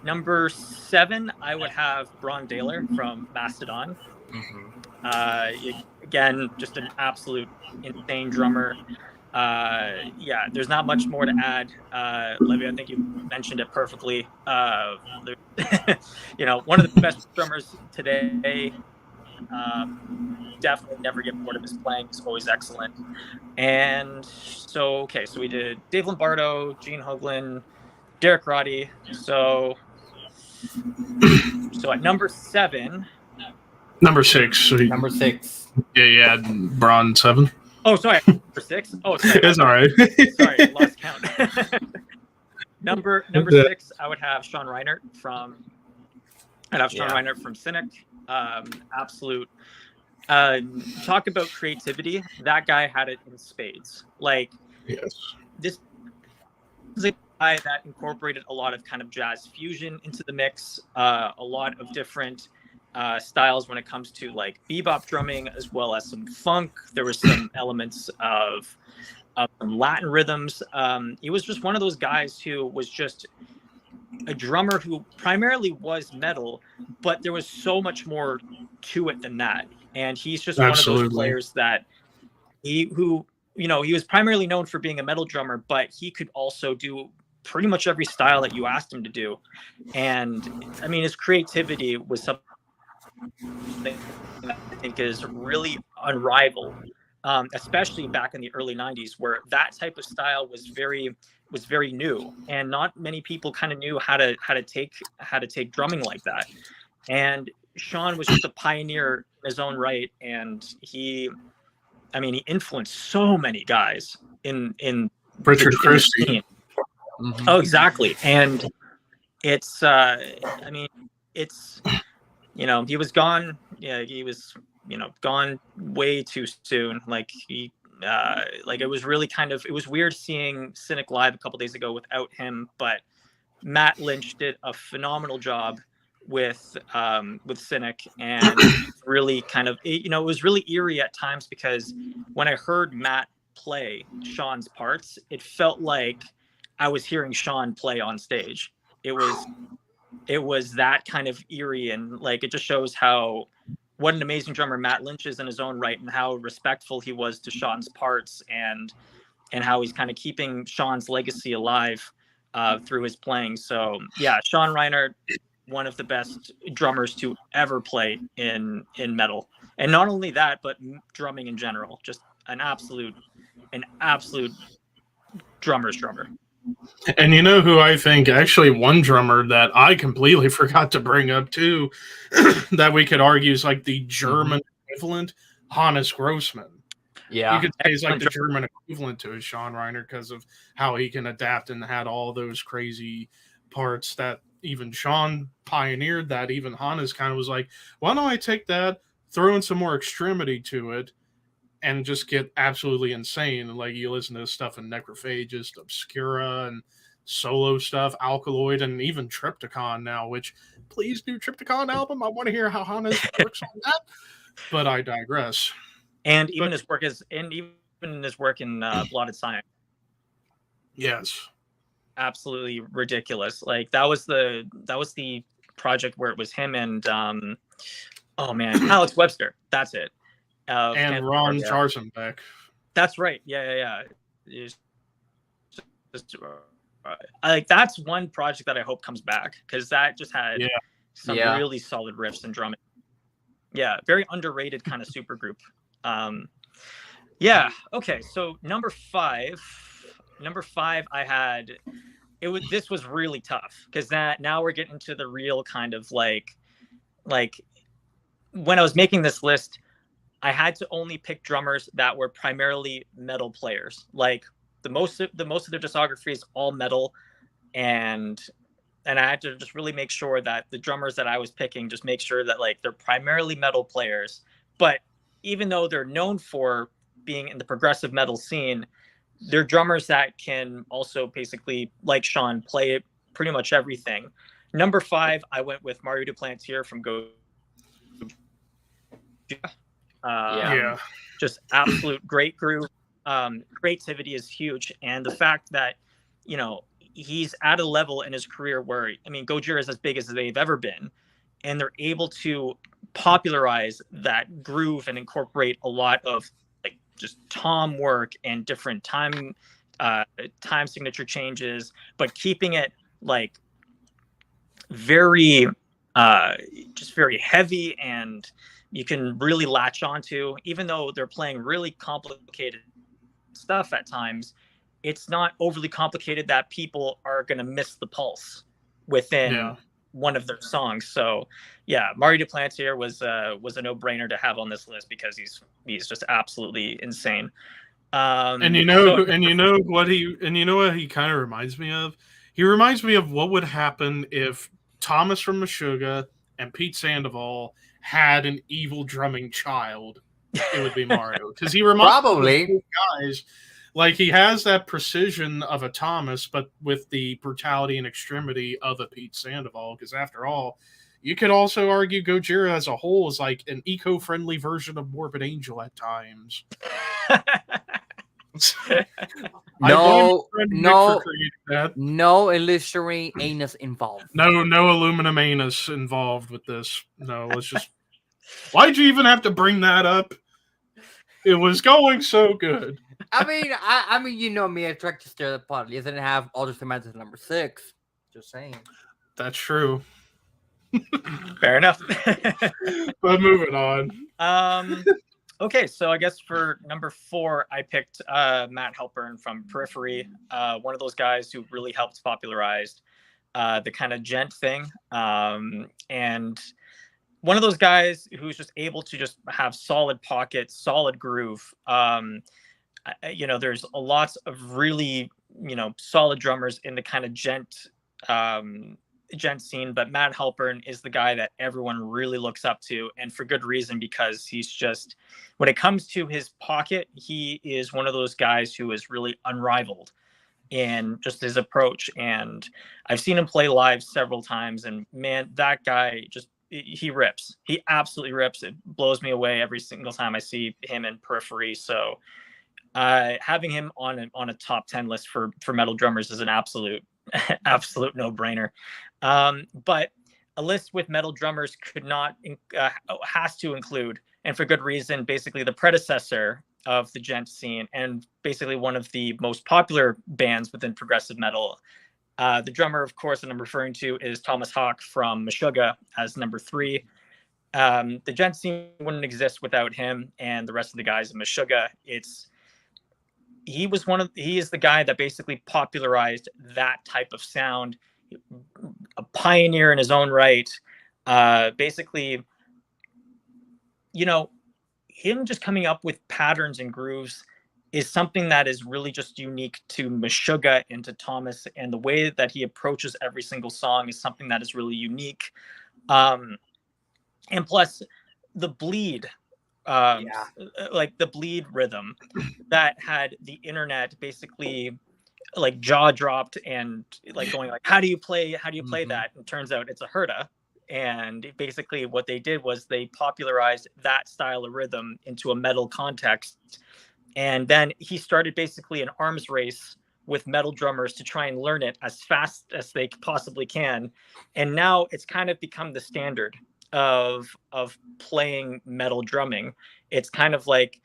Number 7, I would have Bron Daler from Mastodon. Again, just an absolute insane drummer. Yeah, there's not much more to add. Levy, I think you mentioned it perfectly. You know, one of the best drummers today. Definitely never get bored of his playing. He's always excellent. And so we did Dave Lombardo, Gene Hoglan, Derek Roddy. So at number 7. Number 6. Number 6. Yeah, Braun 7. Oh, sorry. Number 6. Oh, sorry. It's all right. Sorry, lost count. Number 6, I would have Sean Reinert from. Reinert from Cynic. Absolute. Talk about creativity. That guy had it in spades. Like, yes. This is a guy that incorporated a lot of kind of jazz fusion into the mix. A lot of different styles when it comes to like bebop drumming, as well as some funk. There was some elements of some Latin rhythms. He was just one of those guys who was just a drummer who primarily was metal, but there was so much more to it than that. And he's just one of those players that he was primarily known for being a metal drummer, but he could also do pretty much every style that you asked him to do. And I mean, his creativity was something that I think is really unrivaled, especially back in the early 90s, where that type of style was very new, and not many people kind of knew how to take drumming like that. And Sean was just a pioneer in his own right, and he influenced so many guys in Richard Christie. Mm-hmm. Oh, exactly. And it's he was gone. Yeah, he was gone way too soon. Like it was really it was weird seeing Cynic live a couple days ago without him, but Matt Lynch did a phenomenal job with Cynic, and really it was really eerie at times, because when I heard Matt play Sean's parts, it felt like I was hearing Sean play on stage. It was that kind of eerie, and like it just shows what an amazing drummer Matt Lynch is in his own right, and how respectful he was to Sean's parts, and how he's kind of keeping Sean's legacy alive through his playing. So yeah, Sean Reinert, one of the best drummers to ever play in metal. And not only that, but drumming in general, just an absolute drummer's drummer. And you know who I think actually one drummer that I completely forgot to bring up too, that we could argue is like the German equivalent, Hannes Grossman. Yeah. You could say he's like the German equivalent to his Sean Reiner because of how he can adapt and had all those crazy parts that even Sean pioneered, that even Hannes kind of was like, why don't I take that, throw in some more extremity to it, and just get absolutely insane. And like you listen to stuff in Necrophagist, Obscura, and solo stuff, Alkaloid, and even Triptychon now, which please do Triptychon album. I want to hear how Hannes works on that. But I digress. And even his work in Blotted Science. Yes. Absolutely ridiculous. Like that was the project where it was him and Alex Webster. That's it. And Ron Jarzenbeck. That's right. Yeah. Like that's one project that I hope comes back, because that just had some really solid riffs and drumming. Yeah, very underrated kind of super group. Okay, so number five, I had this was really tough, because now we're getting to the real kind of like when I was making this list, I had to only pick drummers that were primarily metal players. Like the most of their discography is all metal, and I had to just really make sure that the drummers that I was picking, just make sure that like they're primarily metal players. But even though they're known for being in the progressive metal scene, they're drummers that can also basically, like Sean, play pretty much everything. Number 5, I went with Mario Duplantier from Go. Just absolute great groove. Creativity is huge, and the fact that he's at a level in his career where, I mean, Gojira is as big as they've ever been, and they're able to popularize that groove and incorporate a lot of like just tom work and different time signature changes, but keeping it like very just very heavy, and you can really latch onto, even though they're playing really complicated stuff at times. It's not overly complicated that people are going to miss the pulse within one of their songs. So yeah, Mario Duplantier was a no-brainer to have on this list because he's just absolutely insane. And you know what he kind of reminds me of? He reminds me of what would happen if Thomas from Meshuggah and Pete Sandoval had an evil drumming child. It would be Mario, because he reminds me of those guys. Like, he has that precision of a Thomas, but with the brutality and extremity of a Pete Sandoval. Because after all, you could also argue Gojira as a whole is like an eco-friendly version of Morbid Angel at times. No illusory anus involved. No aluminum anus involved with this. No, let's just. Why'd you even have to bring that up? It was going so good. I mean, you know me, I tried to stir the pot. He doesn't have Ultra Cement at number 6. Just saying. That's true. Fair enough. But moving on. Okay, so I guess for number 4, I picked Matt Halpern from Periphery, one of those guys who really helped popularize the kind of gent thing, and one of those guys who's just able to just have solid pockets, solid groove. There's a lots of really, solid drummers in the kind of gent scene, but Matt Halpern is the guy that everyone really looks up to, and for good reason, because he's just, when it comes to his pocket, he is one of those guys who is really unrivaled in just his approach. And I've seen him play live several times, and man, that guy he rips. He absolutely rips. It blows me away every single time I see him in Periphery. So having him on a top 10 list for metal drummers is an absolute no-brainer. But a list with metal drummers has to include, and for good reason, basically the predecessor of the gent scene, and basically one of the most popular bands within progressive metal. The drummer, of course, that I'm referring to is Thomas Hawk from Meshuggah as number 3. The gent scene wouldn't exist without him and the rest of the guys in Meshuggah. He is the guy that basically popularized that type of sound, a pioneer in his own right. Basically, him just coming up with patterns and grooves is something that is really just unique to Meshuggah and to Thomas, and the way that he approaches every single song is something that is really unique. And plus the bleed, like the bleed rhythm that had the internet basically like jaw dropped and like going like, how do you play that? And turns out it's a herda. And basically what they did was they popularized that style of rhythm into a metal context. And then he started basically an arms race with metal drummers to try and learn it as fast as they possibly can. And now it's kind of become the standard of playing metal drumming. It's kind of like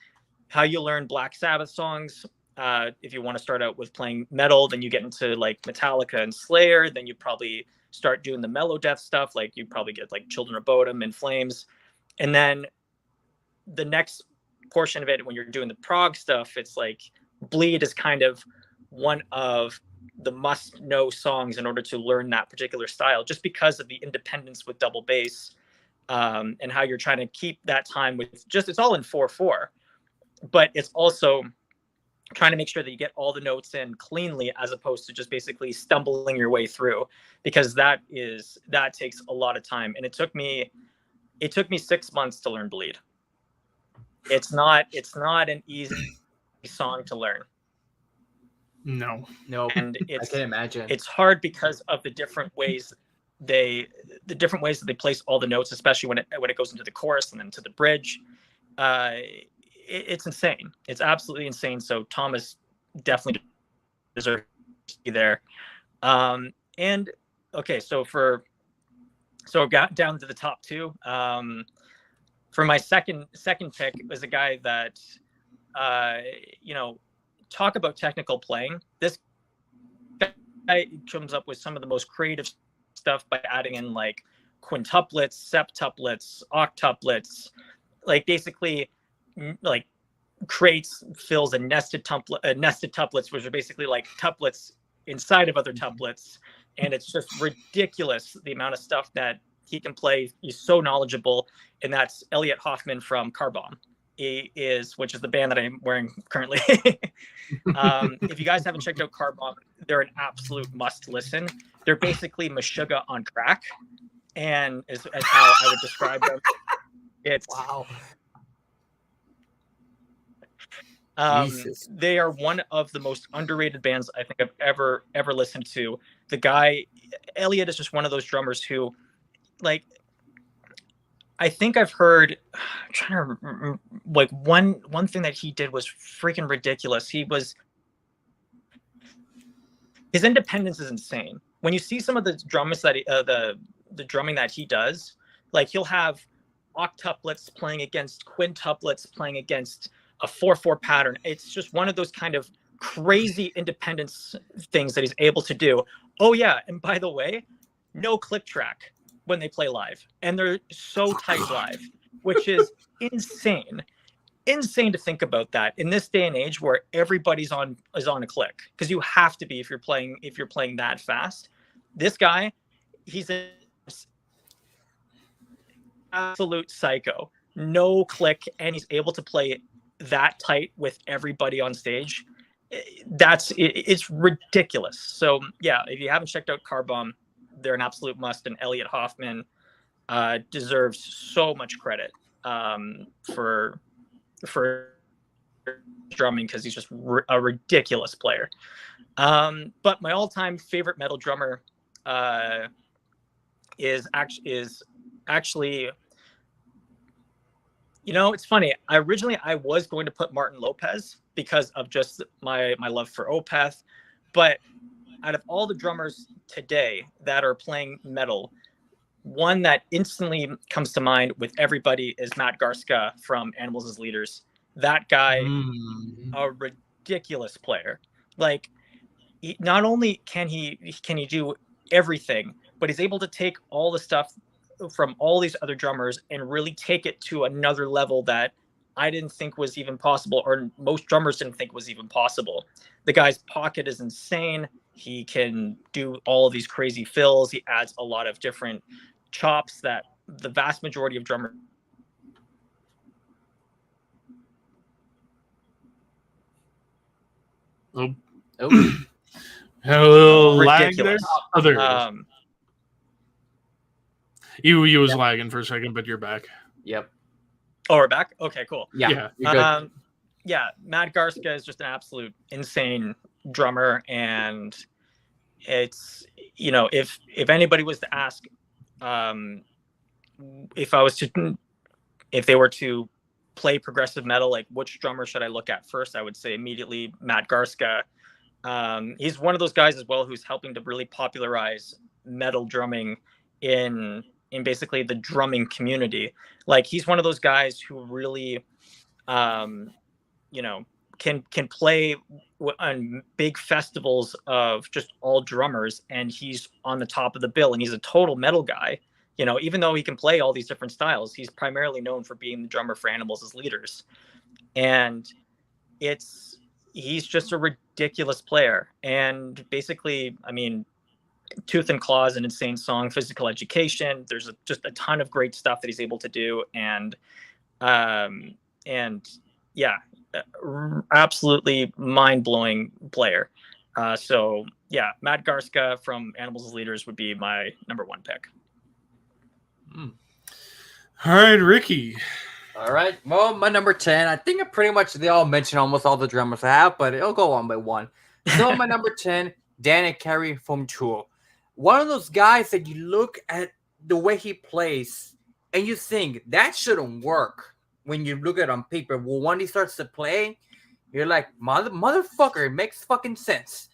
how you learn Black Sabbath songs. If you want to start out with playing metal, then you get into like Metallica and Slayer. Then you probably start doing the mellow death stuff. Like you probably get like Children of Bodom and Flames. And then the next portion of it, when you're doing the prog stuff, it's like Bleed is kind of one of the must know songs in order to learn that particular style, just because of the independence with double bass, and how you're trying to keep that time with it's all in 4/4, but it's also trying to make sure that you get all the notes in cleanly, as opposed to just basically stumbling your way through, because that takes a lot of time. And it took me 6 months to learn Bleed. It's not an easy song to learn. No. And I can imagine. It's hard because of the different ways that they place all the notes, especially when it goes into the chorus and then to the bridge. It's insane. It's absolutely insane. So Thomas definitely deserves to be there. And okay, so got down to the top two. For my second pick was a guy that, talk about technical playing. This guy comes up with some of the most creative stuff by adding in like quintuplets, septuplets, octuplets, like basically like creates, fills, and nested tuplets, which are basically like tuplets inside of other tuplets. And it's just ridiculous the amount of stuff that he can play. He's so knowledgeable, and that's Elliot Hoffman from Car Bomb. Which is the band that I'm wearing currently. If you guys haven't checked out Car Bomb, they're an absolute must listen. They're basically Meshuggah on crack, and as how I would describe them. It's Wow. They are one of the most underrated bands I think I've ever listened to. The guy, Elliot, is just one of those drummers who, like, I think I've heard, I'm trying to remember, like one thing that he did was freaking ridiculous. His independence is insane. When you see some of the drums that the drumming that he does, like he'll have octuplets playing against quintuplets playing against a 4/4 pattern. It's just one of those kind of crazy independence things that he's able to do. Oh yeah, and by the way, no click track when they play live, and they're so tight live, which is insane to think about that in this day and age where everybody's on a click, because you have to be if you're playing that fast. This guy, he's an absolute psycho, no click, and he's able to play that tight with everybody on stage. It's ridiculous. So yeah, if you haven't checked out Car Bomb, they're an absolute must, and Elliot Hoffman deserves so much credit for drumming, because he's just a ridiculous player. But my all-time favorite metal drummer is actually, it's funny. I was going to put Martin Lopez because of just my love for Opeth, but out of all the drummers today that are playing metal, one that instantly comes to mind with everybody is Matt Garska from Animals as Leaders. That guy, a ridiculous player. Like, not only can he do everything, but he's able to take all the stuff from all these other drummers and really take it to another level that I didn't think was even possible, or most drummers didn't think was even possible. The guy's pocket is insane. He can do all of these crazy fills. He adds a lot of different chops that the vast majority of drummers. Oh. Had a little lag there. Oh, there it is. You was lagging for a second, but you're back. Yep. Oh, we're back? Okay, cool. Yeah. You're good. Yeah, Matt Garska is just an absolute insane drummer, and it's, if anybody was to ask, if they were to play progressive metal, like which drummer should I look at first, I would say immediately Matt Garska. He's one of those guys as well who's helping to really popularize metal drumming in basically the drumming community. Like, he's one of those guys who really can play on big festivals of just all drummers, and he's on the top of the bill, and he's a total metal guy. Even though he can play all these different styles, he's primarily known for being the drummer for Animals as Leaders. And he's just a ridiculous player. And basically, I mean, Tooth and Claw is an insane song, Physical Education. There's just a ton of great stuff that he's able to do. And yeah, absolutely mind-blowing player. So yeah, Matt Garska from Animals as Leaders would be my number one pick. All right, Ricky. All right. Well, my number 10, I think they all mentioned almost all the drummers I have, but it'll go one by one. So my number 10, Danny Carey from Tool. One of those guys that you look at the way he plays and you think that shouldn't work when you look at it on paper. Well, when he starts to play, you're like, motherfucker, it makes fucking sense.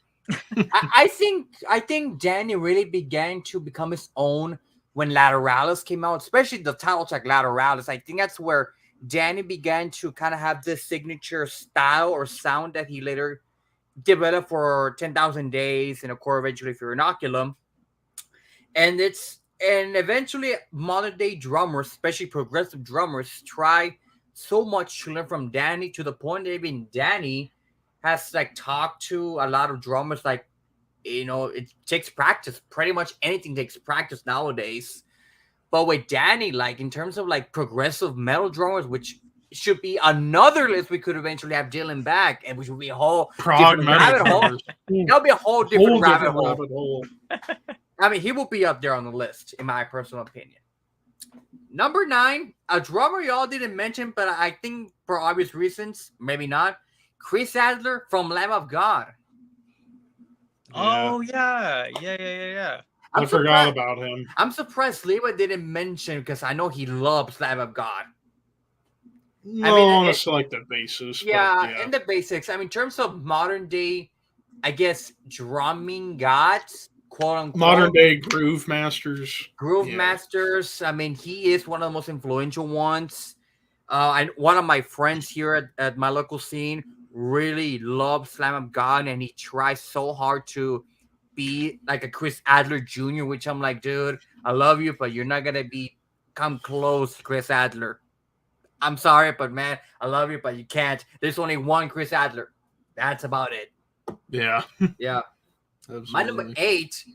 I think Danny really began to become his own when Lateralis came out, especially the title track Lateralis. I think that's where Danny began to kind of have this signature style or sound that he later developed for 10,000 Days and of course eventually for Inoculum. And eventually modern day drummers, especially progressive drummers, try so much to learn from Danny to the point that even Danny has like talked to a lot of drummers like, it takes practice. Pretty much anything takes practice nowadays. But with Danny, like in terms of like progressive metal drummers, which should be another list, we could eventually have Dylan back, and which would be a whole Prog different metal rabbit hole. drummers. That'll be a whole different rabbit hole. rabbit hole. I mean, he will be up there on the list, in my personal opinion. Number 9, a drummer y'all didn't mention, but I think for obvious reasons, maybe not. Chris Adler from Lamb of God. Oh yeah. I forgot about him. I'm surprised Leva didn't mention because I know he loves Lamb of God. No, on a selective basis. Yeah, in the basics. I mean, in terms of modern day, I guess, drumming gods, quote unquote. Modern day groove masters. Masters. I mean, he is one of the most influential ones. One of my friends here at my local scene really loves Slam of God, and he tries so hard to be like a Chris Adler Jr., which I'm like, dude, I love you, but you're not gonna come close to Chris Adler. I'm sorry, but man, I love you, but you can't. There's only one Chris Adler. That's about it. Yeah. Yeah. Absolutely. My number 8,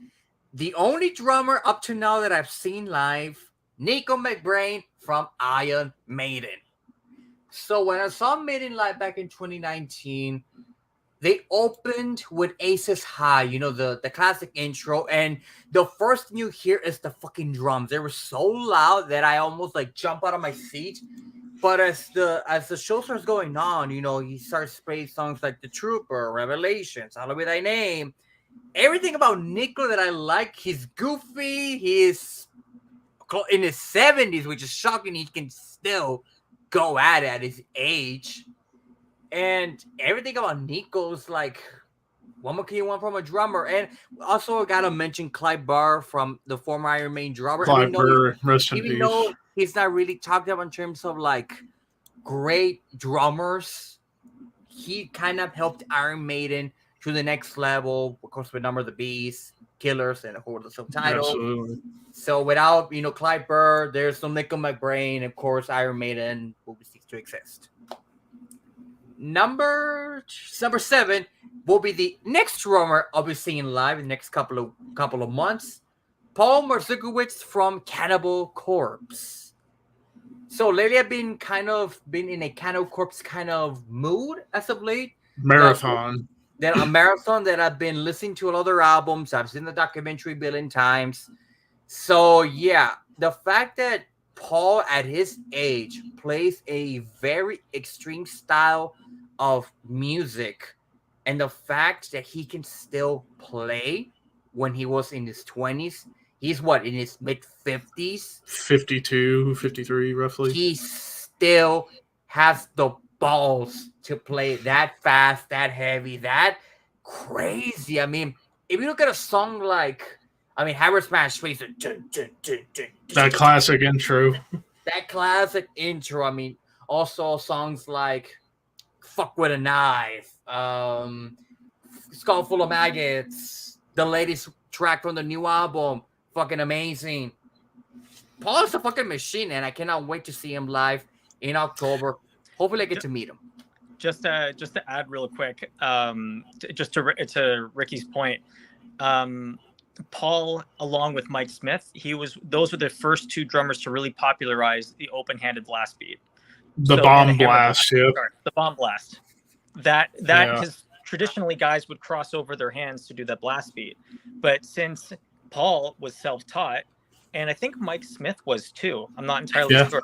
the only drummer up to now that I've seen live, Nico McBrain from Iron Maiden. So when I saw Maiden live back in 2019, they opened with Aces High, the classic intro, and the first thing you hear is the fucking drums. They were so loud that I almost like jump out of my seat. But as the show starts going on, he starts playing songs like The Trooper, Revelations, Hallowed Be Thy Name. Everything about Nico that I like. He's goofy. He's in his 70s, which is shocking. He can still go at his age. And everything about Nico's like, what more can you want from a drummer? And also, I gotta mention Clive Barr from the former Iron Maiden drummer. Clive Barr, rest in peace. Even though he's not really talked about in terms of like great drummers, he kind of helped Iron Maiden to the next level. Of course, with Number of the Beast, Killers, and of course the subtitle. Absolutely. So without Clive Barr, there's no Nico McBrain. Of course, Iron Maiden will cease to exist. Number 7 will be the next drummer I'll be seeing live in the next couple of months, Paul Morzikowicz from Cannibal Corpse. So lately I've been in a Cannibal Corpse kind of mood as of late. Marathon. A marathon that I've been listening to a lot of their albums. I've seen the documentary a billion times. So yeah, the fact that Paul at his age plays a very extreme style of music, and the fact that he can still play when he was in his 20s, he's in his mid 50s, 52, 53 roughly. He still has the balls to play that fast, that heavy, that crazy. I mean, if you look at a song like, Hammer Smash plays that classic intro. That classic intro. Also songs like Fuck With a Knife, Skull Full of Maggots, the latest track from the new album, fucking amazing. Paul is a fucking machine, and I cannot wait to see him live in October. Hopefully I get to meet him. Just to add real quick, just to Ricky's point, Paul, along with Mike Smith, those were the first 2 drummers to really popularize the open-handed blast beat. The bomb blast, yeah. The bomb blast. That because traditionally guys would cross over their hands to do that blast beat, but since Paul was self-taught, and I think Mike Smith was too, I'm not entirely sure.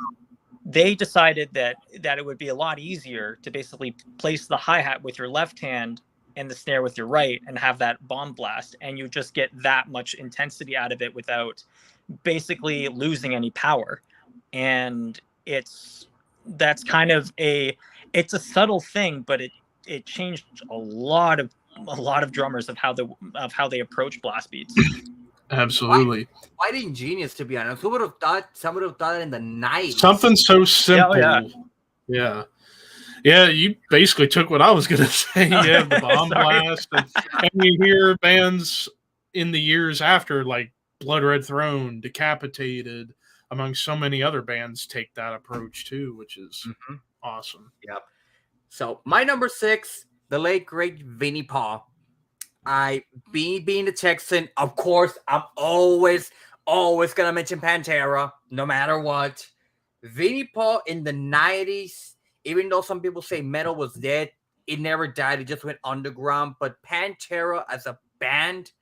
They decided that it would be a lot easier to basically place the hi-hat with your left hand and the snare with your right and have that bomb blast, and you just get that much intensity out of it without basically losing any power. And that's kind of it's a subtle thing, but it changed a lot of a lot of drummers of how they approach blast beats. Absolutely. Quite ingenious, to be honest. Who would have thought? Someone would have thought it in the night. Something so simple. Yeah. Yeah, you basically took what I was going to say. Yeah, the bomb blast. And you hear bands in the years after, like Blood Red Throne, Decapitated, among so many other bands, take that approach too, which is awesome. Yep. So my number 6, the late great Vinnie Paul. Being the Texan, of course, I'm always gonna mention Pantera, no matter what. Vinnie Paul in the 90s, even though some people say metal was dead, it never died. It just went underground. But Pantera as a band,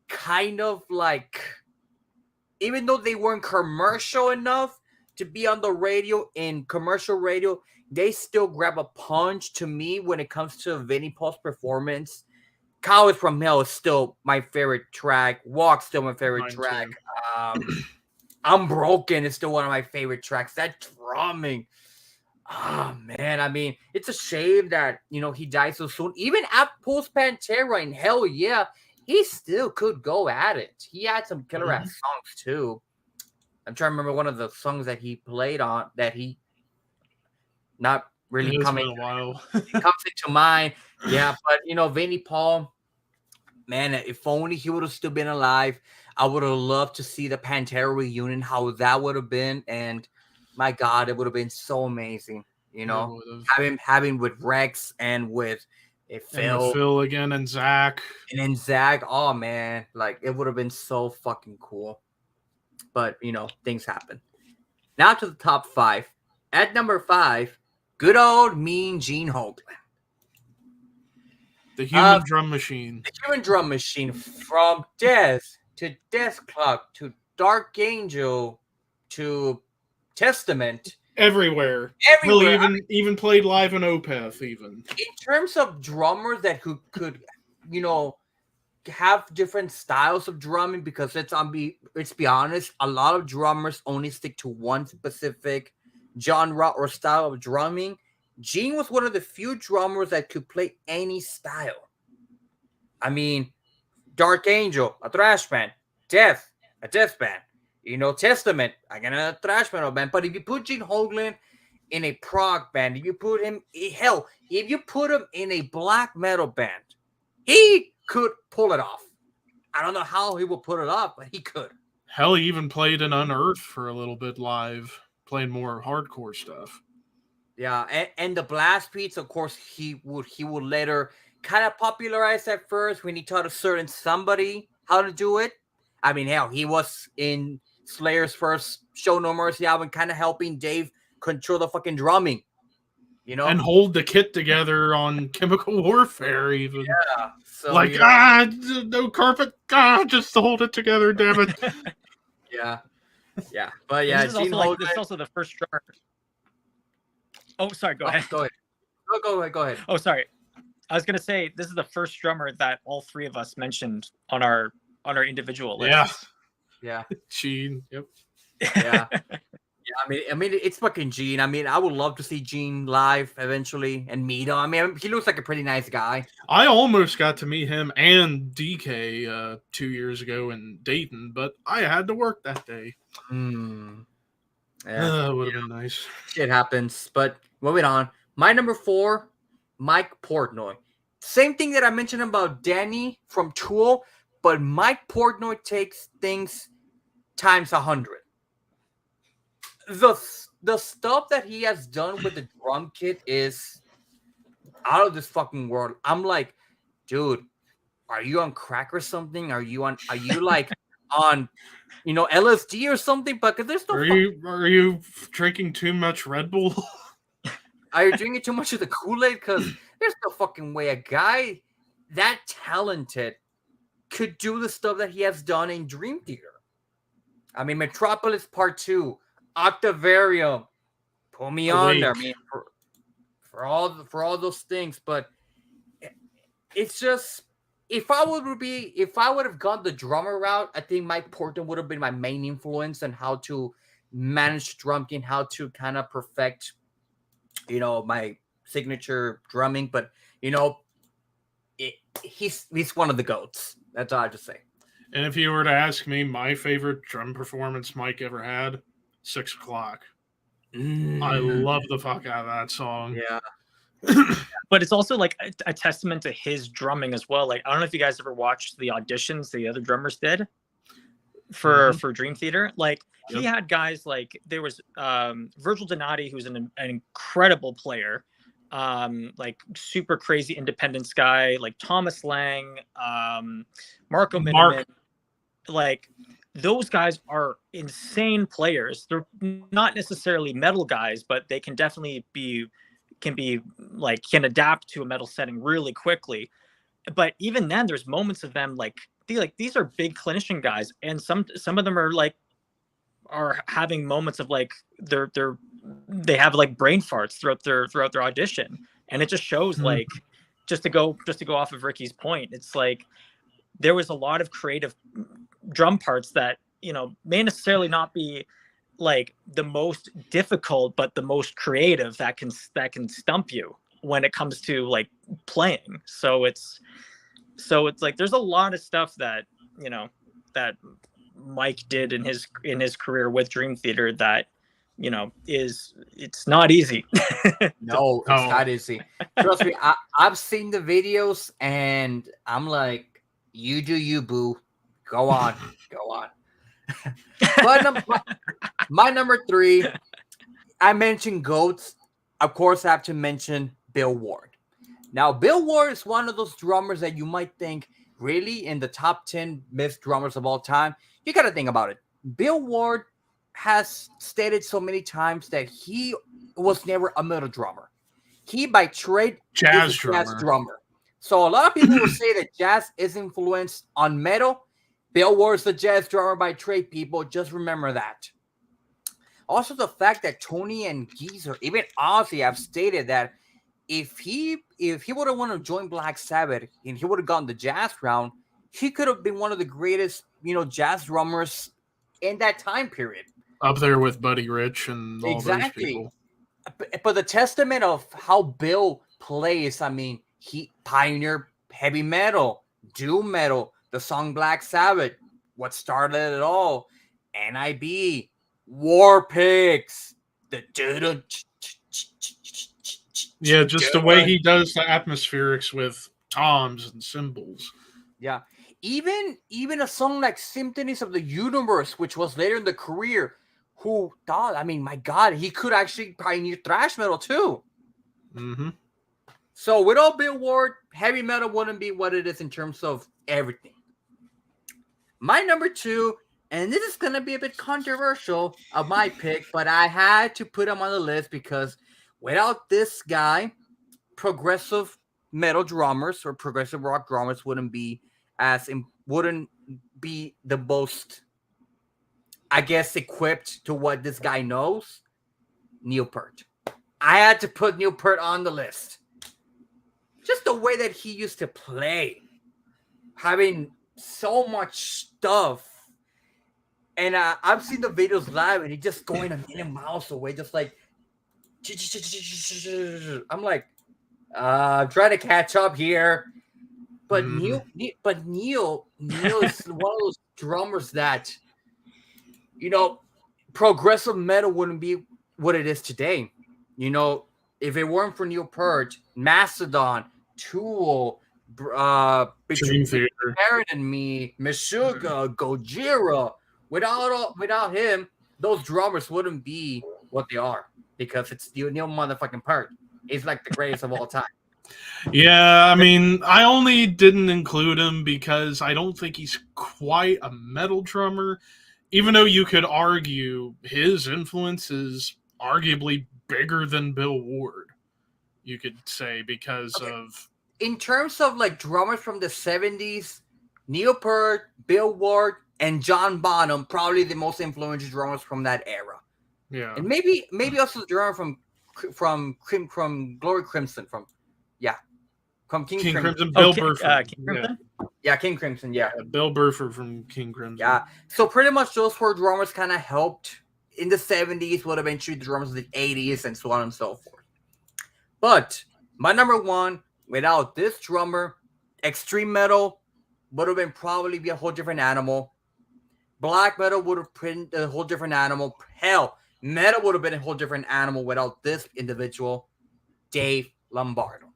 kind of like, even though they weren't commercial enough to be on the radio, in commercial radio, they still grab a punch to me when it comes to Vinnie Paul's performance. College from Hell is still my favorite track. Walk's still my favorite track. Unbroken is still one of my favorite tracks. That drumming. Oh, man. I mean, it's a shame that, he died so soon. Even at post Pantera, and hell yeah, he still could go at it. He had some killer ass songs too. I'm trying to remember one of the songs that he played on that he not really coming. Been a while. It comes into mind. Yeah, but Vinnie Paul, man, if only he would have still been alive. I would have loved to see the Pantera reunion, how that would have been, and my God, it would have been so amazing. Having with Rex and with Phil again and Zach. And then Zach, oh man, like it would have been so fucking cool. But things happen. Now to the top 5. At number 5, good old Mean Gene Hoglan. The human drum machine. The human drum machine, from Death to Death Clock to Dark Angel to Testament. Everywhere. Really, even played live in Opeth, even. In terms of drummers that could have different styles of drumming, because let's be honest, a lot of drummers only stick to one specific genre or style of drumming. Gene was one of the few drummers that could play any style. I mean, Dark Angel, a thrash band. Death, a death band. Testament, again, a thrash metal band. But if you put Gene Hoglan in a prog band, if you put him in a black metal band, he could pull it off. I don't know how he will pull it off, but he could. Hell, he even played in Unearthed for a little bit live, playing more hardcore stuff. Yeah, and the blast beats, of course, he would later kind of popularize at first when he taught a certain somebody how to do it. I mean, hell, he was in Slayer's first Show No Mercy album, kind of helping Dave control the fucking drumming, and hold the kit together on Chemical Warfare, even. Yeah, so no carpet, just to hold it together, damn it. yeah, but yeah, this is also the first drummer. Oh, sorry. Go ahead. Go ahead. Oh, sorry. I was gonna say this is the first drummer that all three of us mentioned on our individual lists. Yeah. Gene. Yep. Yeah. Yeah. I mean, it's fucking Gene. I mean, I would love to see Gene live eventually and meet him. I mean, he looks like a pretty nice guy. I almost got to meet him and DK 2 years ago in Dayton, but I had to work that day. Yeah, would have been nice. Shit happens. But moving on. My number 4, Mike Portnoy. Same thing that I mentioned about Danny from Tool, but Mike Portnoy takes things times 100. The stuff that he has done with the drum kit is out of this fucking world. I'm like, dude, are you on crack or something? Are you like on LSD or something? Because there's no. Are you drinking too much Red Bull? Are you drinking too much of the Kool-Aid? Because there's no fucking way a guy that talented could do the stuff that he has done in Dream Theater. I mean, Metropolis Part 2, Octavarium, Pull Me Under. I mean, for all those things, but it's just if I would have gone the drummer route, I think Mike Portnoy would have been my main influence on how to manage drumming, how to kind of perfect, my signature drumming. But he's one of the GOATs. That's all I have to say. And if you were to ask me, my favorite drum performance Mike ever had, 6 o'clock. I love the fuck out of that song. Yeah. But it's also like a testament to his drumming as well. Like, I don't know if you guys ever watched the auditions the other drummers did for Dream Theater. Like, he had guys like, there was Virgil Donati, who's an incredible player, like super crazy Independence guy, like Thomas Lang, Marco Miniman. Like, those guys are insane players. They're not necessarily metal guys, but they can definitely can adapt to a metal setting really quickly. But even then, there's moments of them these are big clinician guys, and some of them are having moments of like they have like brain farts throughout their audition, and it just shows like just to go off of Ricky's point, it's like there was a lot of creative drum parts that, you know, may necessarily not be like the most difficult, but the most creative that can stump you when it comes to like playing. So it's like there's a lot of stuff that, you know, that Mike did in his career with Dream Theater that, you know, it's not easy. No, it's not easy. Trust me, I've seen the videos and I'm like, you do you, boo. Go on. But my number 3, I mentioned GOATs. Of course, I have to mention Bill Ward. Now, Bill Ward is one of those drummers that you might think, really, in the top 10 best drummers of all time. You got to think about it. Bill Ward has stated so many times that he was never a metal drummer. He, by trade, jazz is a jazz drummer. So a lot of people will say that jazz is influenced on metal. Bill Ward's the jazz drummer by trade, people. Just remember that. Also, the fact that Tony and Geezer, even Ozzy, have stated that if he would have wanted to join Black Sabbath and he would have gone the jazz round, he could have been one of the greatest, you know, jazz drummers in that time period. Up there with Buddy Rich and all those people. But the testament of how Bill plays, I mean, he pioneered heavy metal, doom metal, the song Black Sabbath, what started it all, NIB, War Pigs, yeah, just the way he does the atmospherics with toms and cymbals. Yeah, even a song like Symphonies of the Universe, which was later in the career, who thought, I mean, my God, he could actually pioneer thrash metal too. So without Bill Ward, heavy metal wouldn't be what it is in terms of everything. My number 2, and this is going to be a bit controversial of my pick, but I had to put him on the list because without this guy, progressive metal drummers or progressive rock drummers wouldn't be the most, I guess, equipped to what this guy knows. Neil Peart. I had to put Neil Peart on the list. Just the way that he used to play, having so much stuff. And I've seen the videos live, and he's just going a million miles away, just like, I'm like, I'm trying to catch up here. But Neil is one of those drummers that, you know, progressive metal wouldn't be what it is today. You know, if it weren't for Neil Peart, Mastodon, Tool, Between Aaron and Me, Meshuggah, Gojira, without him, those drummers wouldn't be what they are, because it's Neil motherfucking Peart. He's like the greatest of all time. Yeah, I mean, I only didn't include him because I don't think he's quite a metal drummer, even though you could argue his influence is arguably bigger than Bill Ward, you could say, because of... In terms of like drummers from the 70s, Neil Peart, Bill Ward, and John Bonham, probably the most influential drummers from that era. Yeah. And maybe also the drummer from Glory Crimson, from King Crimson. Bill Burford. King Crimson? Yeah, King Crimson, yeah. Bill Burford from King Crimson. Yeah. So pretty much those 4 drummers kind of helped in the 70s, would eventually the drummers of the 80s, and so on and so forth. But my number 1, without this drummer, extreme metal would have been probably be a whole different animal. Black metal would have been a whole different animal. Hell, metal would have been a whole different animal without this individual, Dave Lombardo.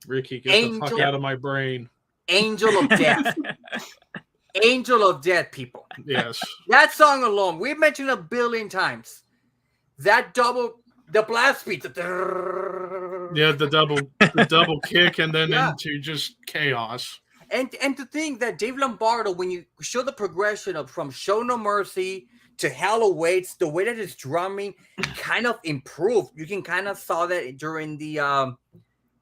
Ricky, get the fuck out of my brain. Angel of Death. Angel of Death, people. Yes. That song alone, we've mentioned it a billion times. That the blast beat. Yeah, the double kick and then into just chaos. And to think that Dave Lombardo, when you show the progression of from Show No Mercy to Hell Awaits, the way that his drumming kind of improved. You can kind of saw that during the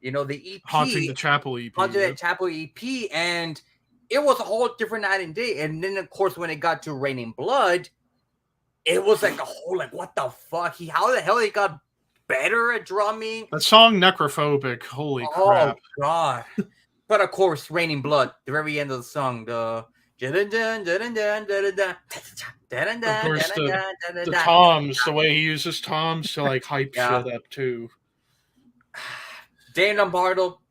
the EP, Haunting the Chapel EP. Haunting the Chapel EP, and it was a whole different night and day. And then of course when it got to Raining Blood, it was like a whole what the fuck? How the hell he got better at drumming? That song Necrophobic, holy crap. Oh god. But of course, Raining Blood, the very end of the song, the toms, the way he uses toms to hype shit up too. Dave Lombardo,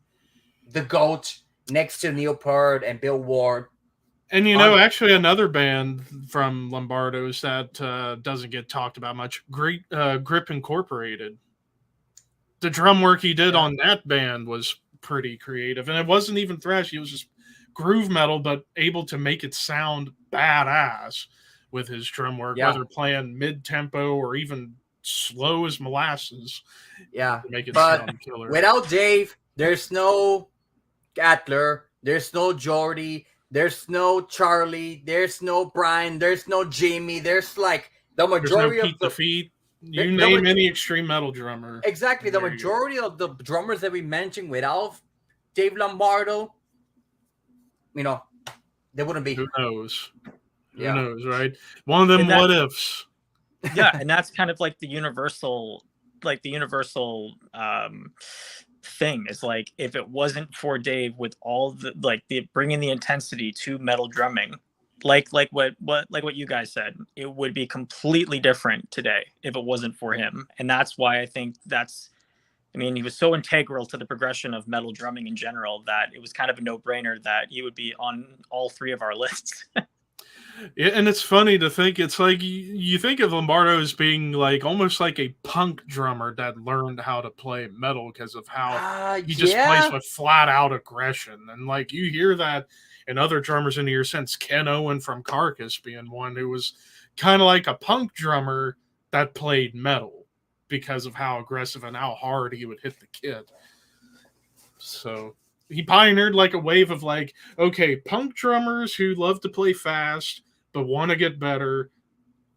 the GOAT, next to Neil Peart and Bill Ward. And actually another band from Lombardo's that doesn't get talked about much, Grip Incorporated. The drum work he did on that band was pretty creative. And it wasn't even thrash. It was just groove metal, but able to make it sound badass with his drum work, whether playing mid-tempo or even slow as molasses. Yeah, make it but sound killer. Without Dave, there's no Gatler, there's no Jordy, there's no Charlie, there's no Brian, there's no Jamie, there's the majority of the feet. You name any extreme metal drummer. Exactly, the majority of the drummers that we mentioned without Dave Lombardo, they wouldn't be. Who knows? Who knows, right? One of them what ifs. Yeah, and that's kind of the universal thing is if it wasn't for Dave with all the bringing the intensity to metal drumming, like what you guys said, it would be completely different today if it wasn't for him. And that's why I think he was so integral to the progression of metal drumming in general that it was kind of a no-brainer that he would be on all three of our lists. Yeah, and it's funny to think it's you think of Lombardo as being almost like a punk drummer that learned how to play metal because of how he just plays with flat out aggression. And you hear that in other drummers in your sense, Ken Owen from Carcass being one who was kind of like a punk drummer that played metal because of how aggressive and how hard he would hit the kit. So he pioneered a wave of okay, punk drummers who love to play fast but want to get better,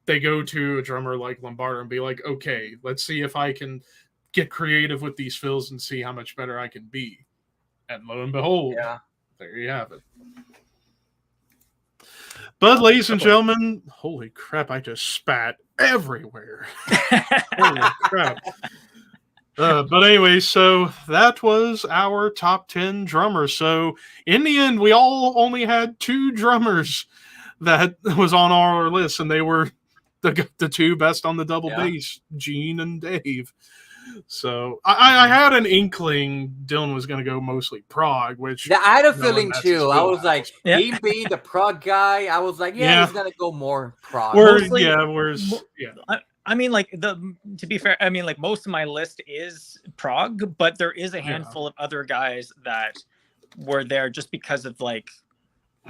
they go to a drummer like Lombardo and be okay, let's see if I can get creative with these fills and see how much better I can be. And lo and behold, there you have it. But ladies and gentlemen, holy crap, I just spat everywhere. Holy crap. But anyway, so that was our top 10 drummers. So in the end, we all only had 2 drummers that was on our list, and they were the 2 best on the double bass, Gene and Dave. So I had an inkling Dylan was going to go mostly prog, which I had a feeling too. I was he being the prog guy, I was he's going to go more prog. To be fair, most of my list is prog, but there is a handful of other guys that were there just because of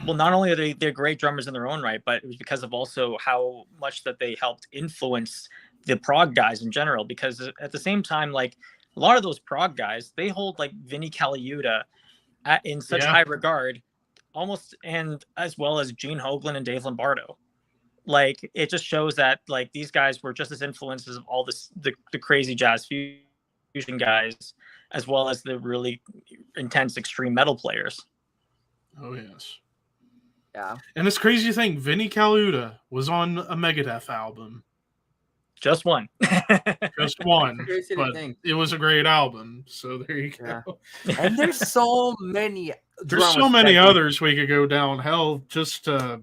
not only are they're great drummers in their own right, but it was because of also how much that they helped influence the prog guys in general. Because at the same time, a lot of those prog guys, they hold Vinnie Colaiuta in such high regard, almost, and as well as Gene Hoglan and Dave Lombardo. It just shows that these guys were just as influences of all the crazy jazz fusion guys, as well as the really intense extreme metal players. Oh yes. Yeah. And it's crazy to think Vinnie Colaiuta was on a Megadeth album. Just one. Just one. But it was a great album. So there you go. Yeah. And there's so many. There's so many others we could go down. Hell, just to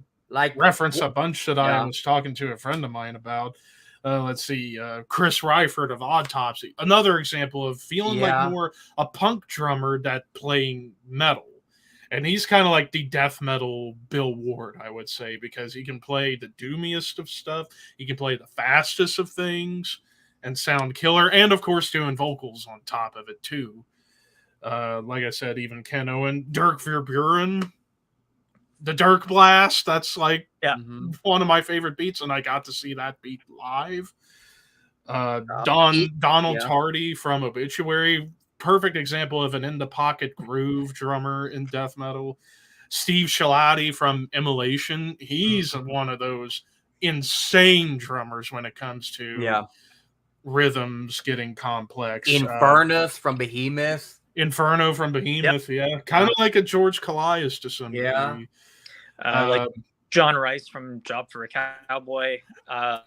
reference a bunch that I was talking to a friend of mine about. Let's see. Chris Ryford of Autopsy. Another example of feeling more a punk drummer that playing metal. And he's kind of like the death metal Bill Ward, I would say, because he can play the doomiest of stuff. He can play the fastest of things and sound killer. And, of course, doing vocals on top of it, too. Like I said, even Ken Owen. Dirk Verburen, the Dirk Blast, that's like one of my favorite beats, and I got to see that beat live. Donald Tardy from Obituary, perfect example of an in-the-pocket groove drummer in death metal. Steve Shalati from Immolation, he's one of those insane drummers when it comes to rhythms getting complex. Infernus from Behemoth. Inferno from Behemoth, kind of like a George Callias to some degree. Like John Rice from Job for a Cowboy,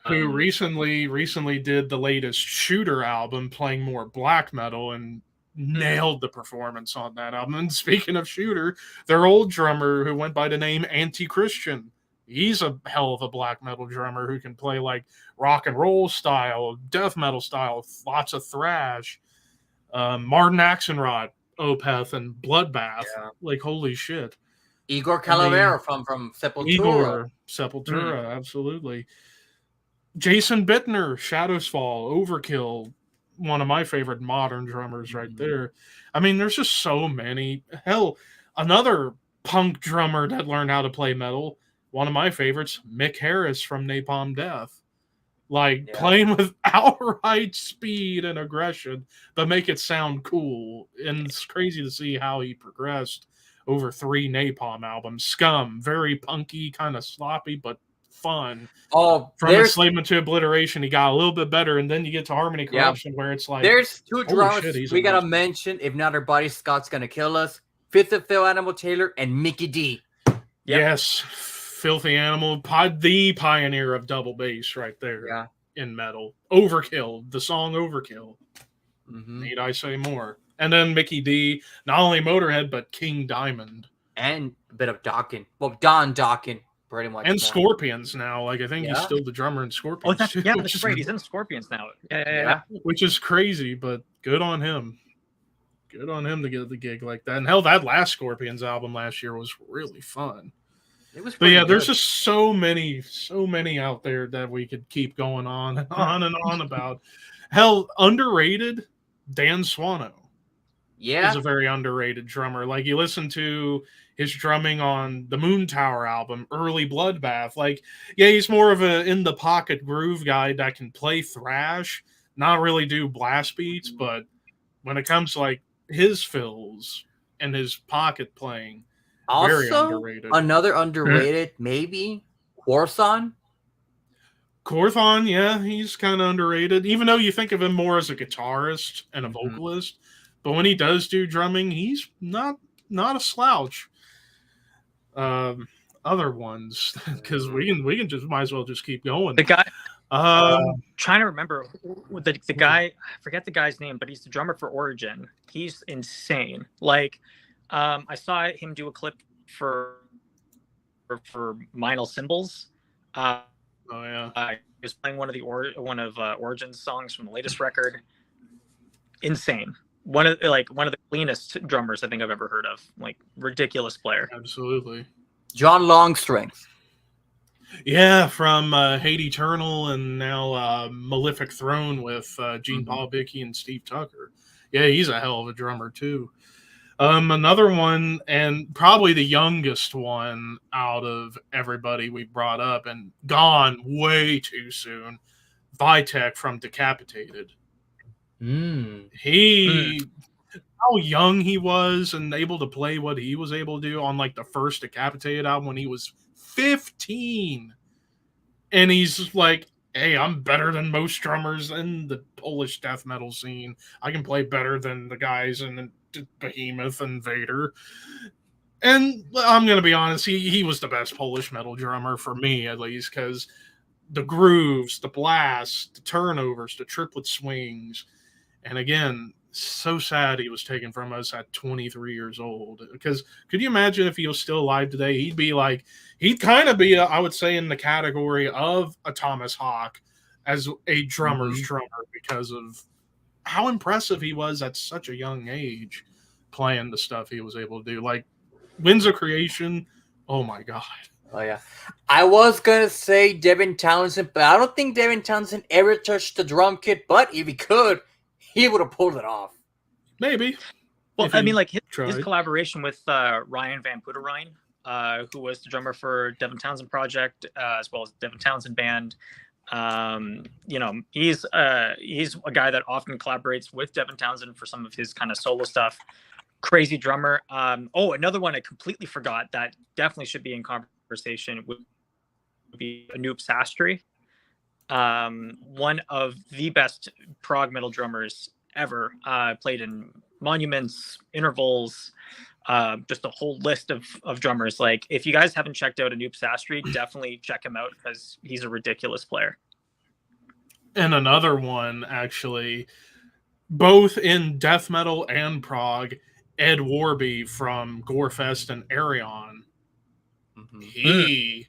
who recently did the latest Shooter album, playing more black metal, and nailed the performance on that album. And speaking of Shooter, their old drummer who went by the name Anti-Christian, he's a hell of a black metal drummer who can play like rock and roll style, death metal style, lots of thrash. Martin Axelrod, Opeth, and Bloodbath. Like, holy shit. Igor Calavera from Sepultura. Absolutely. Jason Bittner, Shadows Fall, Overkill, one of my favorite modern drummers right there. I mean, there's just so many. Hell, another punk drummer that learned how to play metal, one of my favorites, Mick Harris from Napalm Death. Like, playing with outright speed and aggression, but make it sound cool. And it's crazy to see how he progressed over 3 Napalm albums. Scum, very punky, kind of sloppy, but fun. Oh, from Enslavement to Obliteration, he got a little bit better, and then you get to Harmony Corruption, where it's like, there's 2 drummers we gotta mention. If not, our buddy Scott's gonna kill us. Fifth of Phil Animal Taylor and Mickey D. Yes, Filthy Animal, the pioneer of double bass, right there. In metal. Overkill, the song Overkill. Need I say more? And then Mickey D, not only Motorhead, but King Diamond. And a bit of Dokken. Well, Don Dokken, pretty much. And Scorpions now. Like, I think he's still the drummer in Scorpions. Oh, that's great. He's in Scorpions now. Yeah. Which is crazy, but good on him. Good on him to get the gig like that. And hell, that last Scorpions album last year was really fun. It was. But yeah, there's just so many out there that we could keep going on and on about. Hell, underrated, Dan Swano. Is a very underrated drummer. Like, you listen to his drumming on the Moon Tower album, early Bloodbath. Like, he's more of a in-the-pocket groove guy that can play thrash, not really do blast beats, but when it comes to, like, his fills and his pocket playing, very underrated. Another underrated, maybe, Corthon. Corthon, he's kind of underrated, even though you think of him more as a guitarist and a vocalist. But when he does do drumming, he's not a slouch. Other ones, because we can just might as well just keep going. The guy, trying to remember the guy. I forget the guy's name, but he's the drummer for Origin. He's insane. Like, I saw him do a clip for Minal Symbols. He was playing one of Origin's songs from the latest record. Insane. One of the cleanest drummers I think I've ever heard of. Like, ridiculous player. Absolutely. John Longstrength. Yeah, from Hate Eternal and now Malefic Throne with Gene Paul Bickey and Steve Tucker. Yeah, he's a hell of a drummer too. Another one, and probably the youngest one out of everybody we brought up and gone way too soon, Vitek from Decapitated. How young he was and able to play what he was able to do on like the first Decapitated album when he was 15. And he's like, hey, I'm better than most drummers in the Polish death metal scene. I can play better than the guys in Behemoth and Vader. And I'm going to be honest, he was the best Polish metal drummer for me, at least, because the grooves, the blasts, the turnovers, the triplet swings. And again, so sad he was taken from us at 23 years old. Because could you imagine if he was still alive today? He'd kind of be, I would say, in the category of a Thomas Hawk as a drummer's drummer, because of how impressive he was at such a young age playing the stuff he was able to do. Like, Winds of Creation. Oh my god. Oh yeah, I was gonna say Devin Townsend, but I don't think Devin Townsend ever touched the drum kit. But if he could, he would have pulled it off. Maybe. Well, if I he mean, like his tried. collaboration with Ryan Van Poederrein, who was the drummer for Devin Townsend Project, as well as Devin Townsend Band. You know, he's a guy that often collaborates with Devin Townsend for some of his kind of solo stuff. Crazy drummer. Oh, another one I completely forgot that definitely should be in conversation would be Anoop Sastry. One of the best prog metal drummers ever. Played in Monuments, Intervals, just a whole list of drummers. Like, if you guys haven't checked out Anoop Sastry, definitely check him out because he's a ridiculous player. And another one, actually, both in death metal and prog, Ed Warby from Gorefest and Arion. He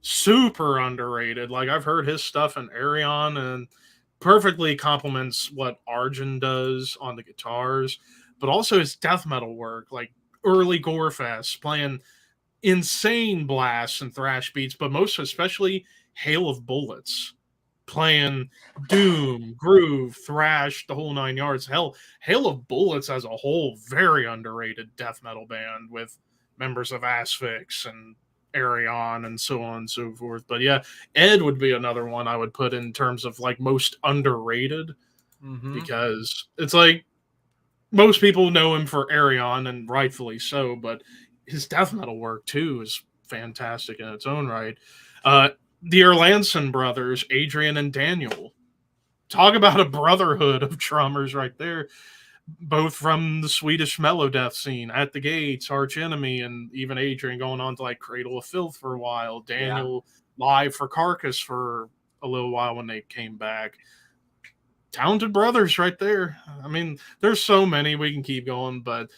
super underrated. Like, I've heard his stuff in Arion and perfectly complements what Arjun does on the guitars, but also his death metal work, like early Gorefest, playing insane blasts and thrash beats, but most especially Hail of Bullets, playing doom, groove, thrash, the whole 9 yards. Hell, Hail of Bullets as a whole, very underrated death metal band with members of Asphyx and Arion and so on and so forth. But yeah, Ed would be another one I would put in terms of like most underrated, because it's like most people know him for Arion, and rightfully so, but his death metal work too is fantastic in its own right. The Erlandson brothers, Adrian and Daniel, talk about a brotherhood of drummers right there, both from the Swedish melodeath scene, At the Gates, Arch Enemy, and even Adrian going on to like Cradle of Filth for a while, Daniel live for Carcass for a little while when they came back. Talented brothers right there. I mean, there's so many, we can keep going, but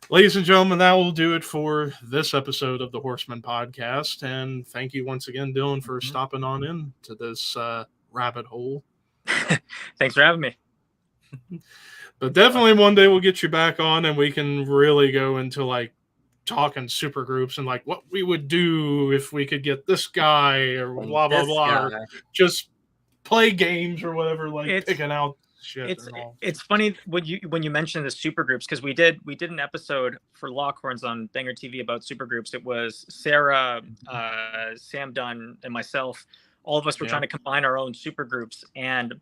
ladies and gentlemen, that will do it for this episode of the Horsemen podcast. And thank you once again, Dylan, for stopping on in to this rabbit hole. Thanks for having me. But definitely one day we'll get you back on and we can really go into like talking super groups and like what we would do if we could get this guy or blah, blah, blah, or just play games or whatever, like picking out shit. It's funny when you mentioned the super groups, because we did an episode for Lockhorns on Banger TV about super groups. It was Sarah, Sam Dunn, and myself. All of us were trying to combine our own super groups, and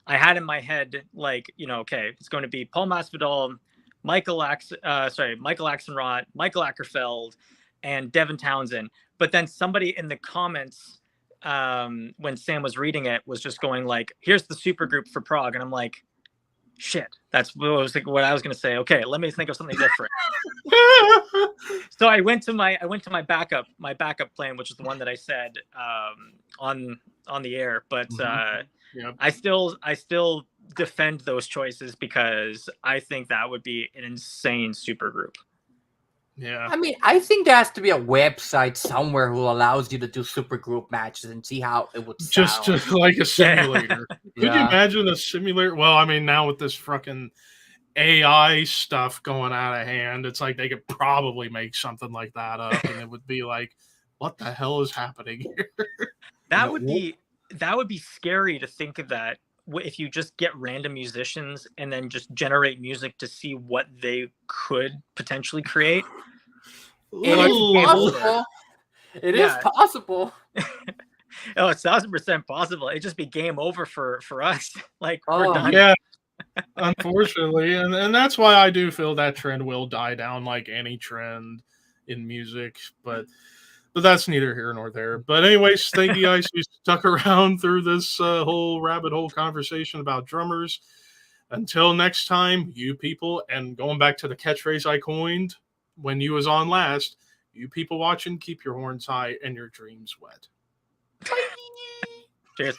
I had in my head, like, you know, okay, it's going to be Paul Masvidal, Michael Axelrod, Michael Ackerfeld, and Devin Townsend. But then somebody in the comments, when Sam was reading it, was just going like, here's the super group for prog, and I'm like, shit, that's what I was going to say. Okay, let me think of something different. So I went to my backup plan, which is the one that I said on the air, but I still defend those choices because I think that would be an insane super group. Yeah. I mean, I think there has to be a website somewhere who allows you to do super group matches and see how it would sound. Just like a simulator. Could you imagine a simulator? Well, I mean, now with this fucking AI stuff going out of hand, it's like they could probably make something like that up and it would be like, what the hell is happening here? That would be scary to think of that. If you just get random musicians and then just generate music to see what they could potentially create. It is possible. It is possible. Oh, it's 1,000% possible. It'd just be game over for us. Like, we're done. Yeah, unfortunately. And that's why I do feel that trend will die down like any trend in music. But that's neither here nor there. But anyways, thank you guys who stuck around through this whole rabbit hole conversation about drummers. Until next time, you people, and going back to the catchphrase I coined when you was on last, you people watching, keep your horns high and your dreams wet. Cheers.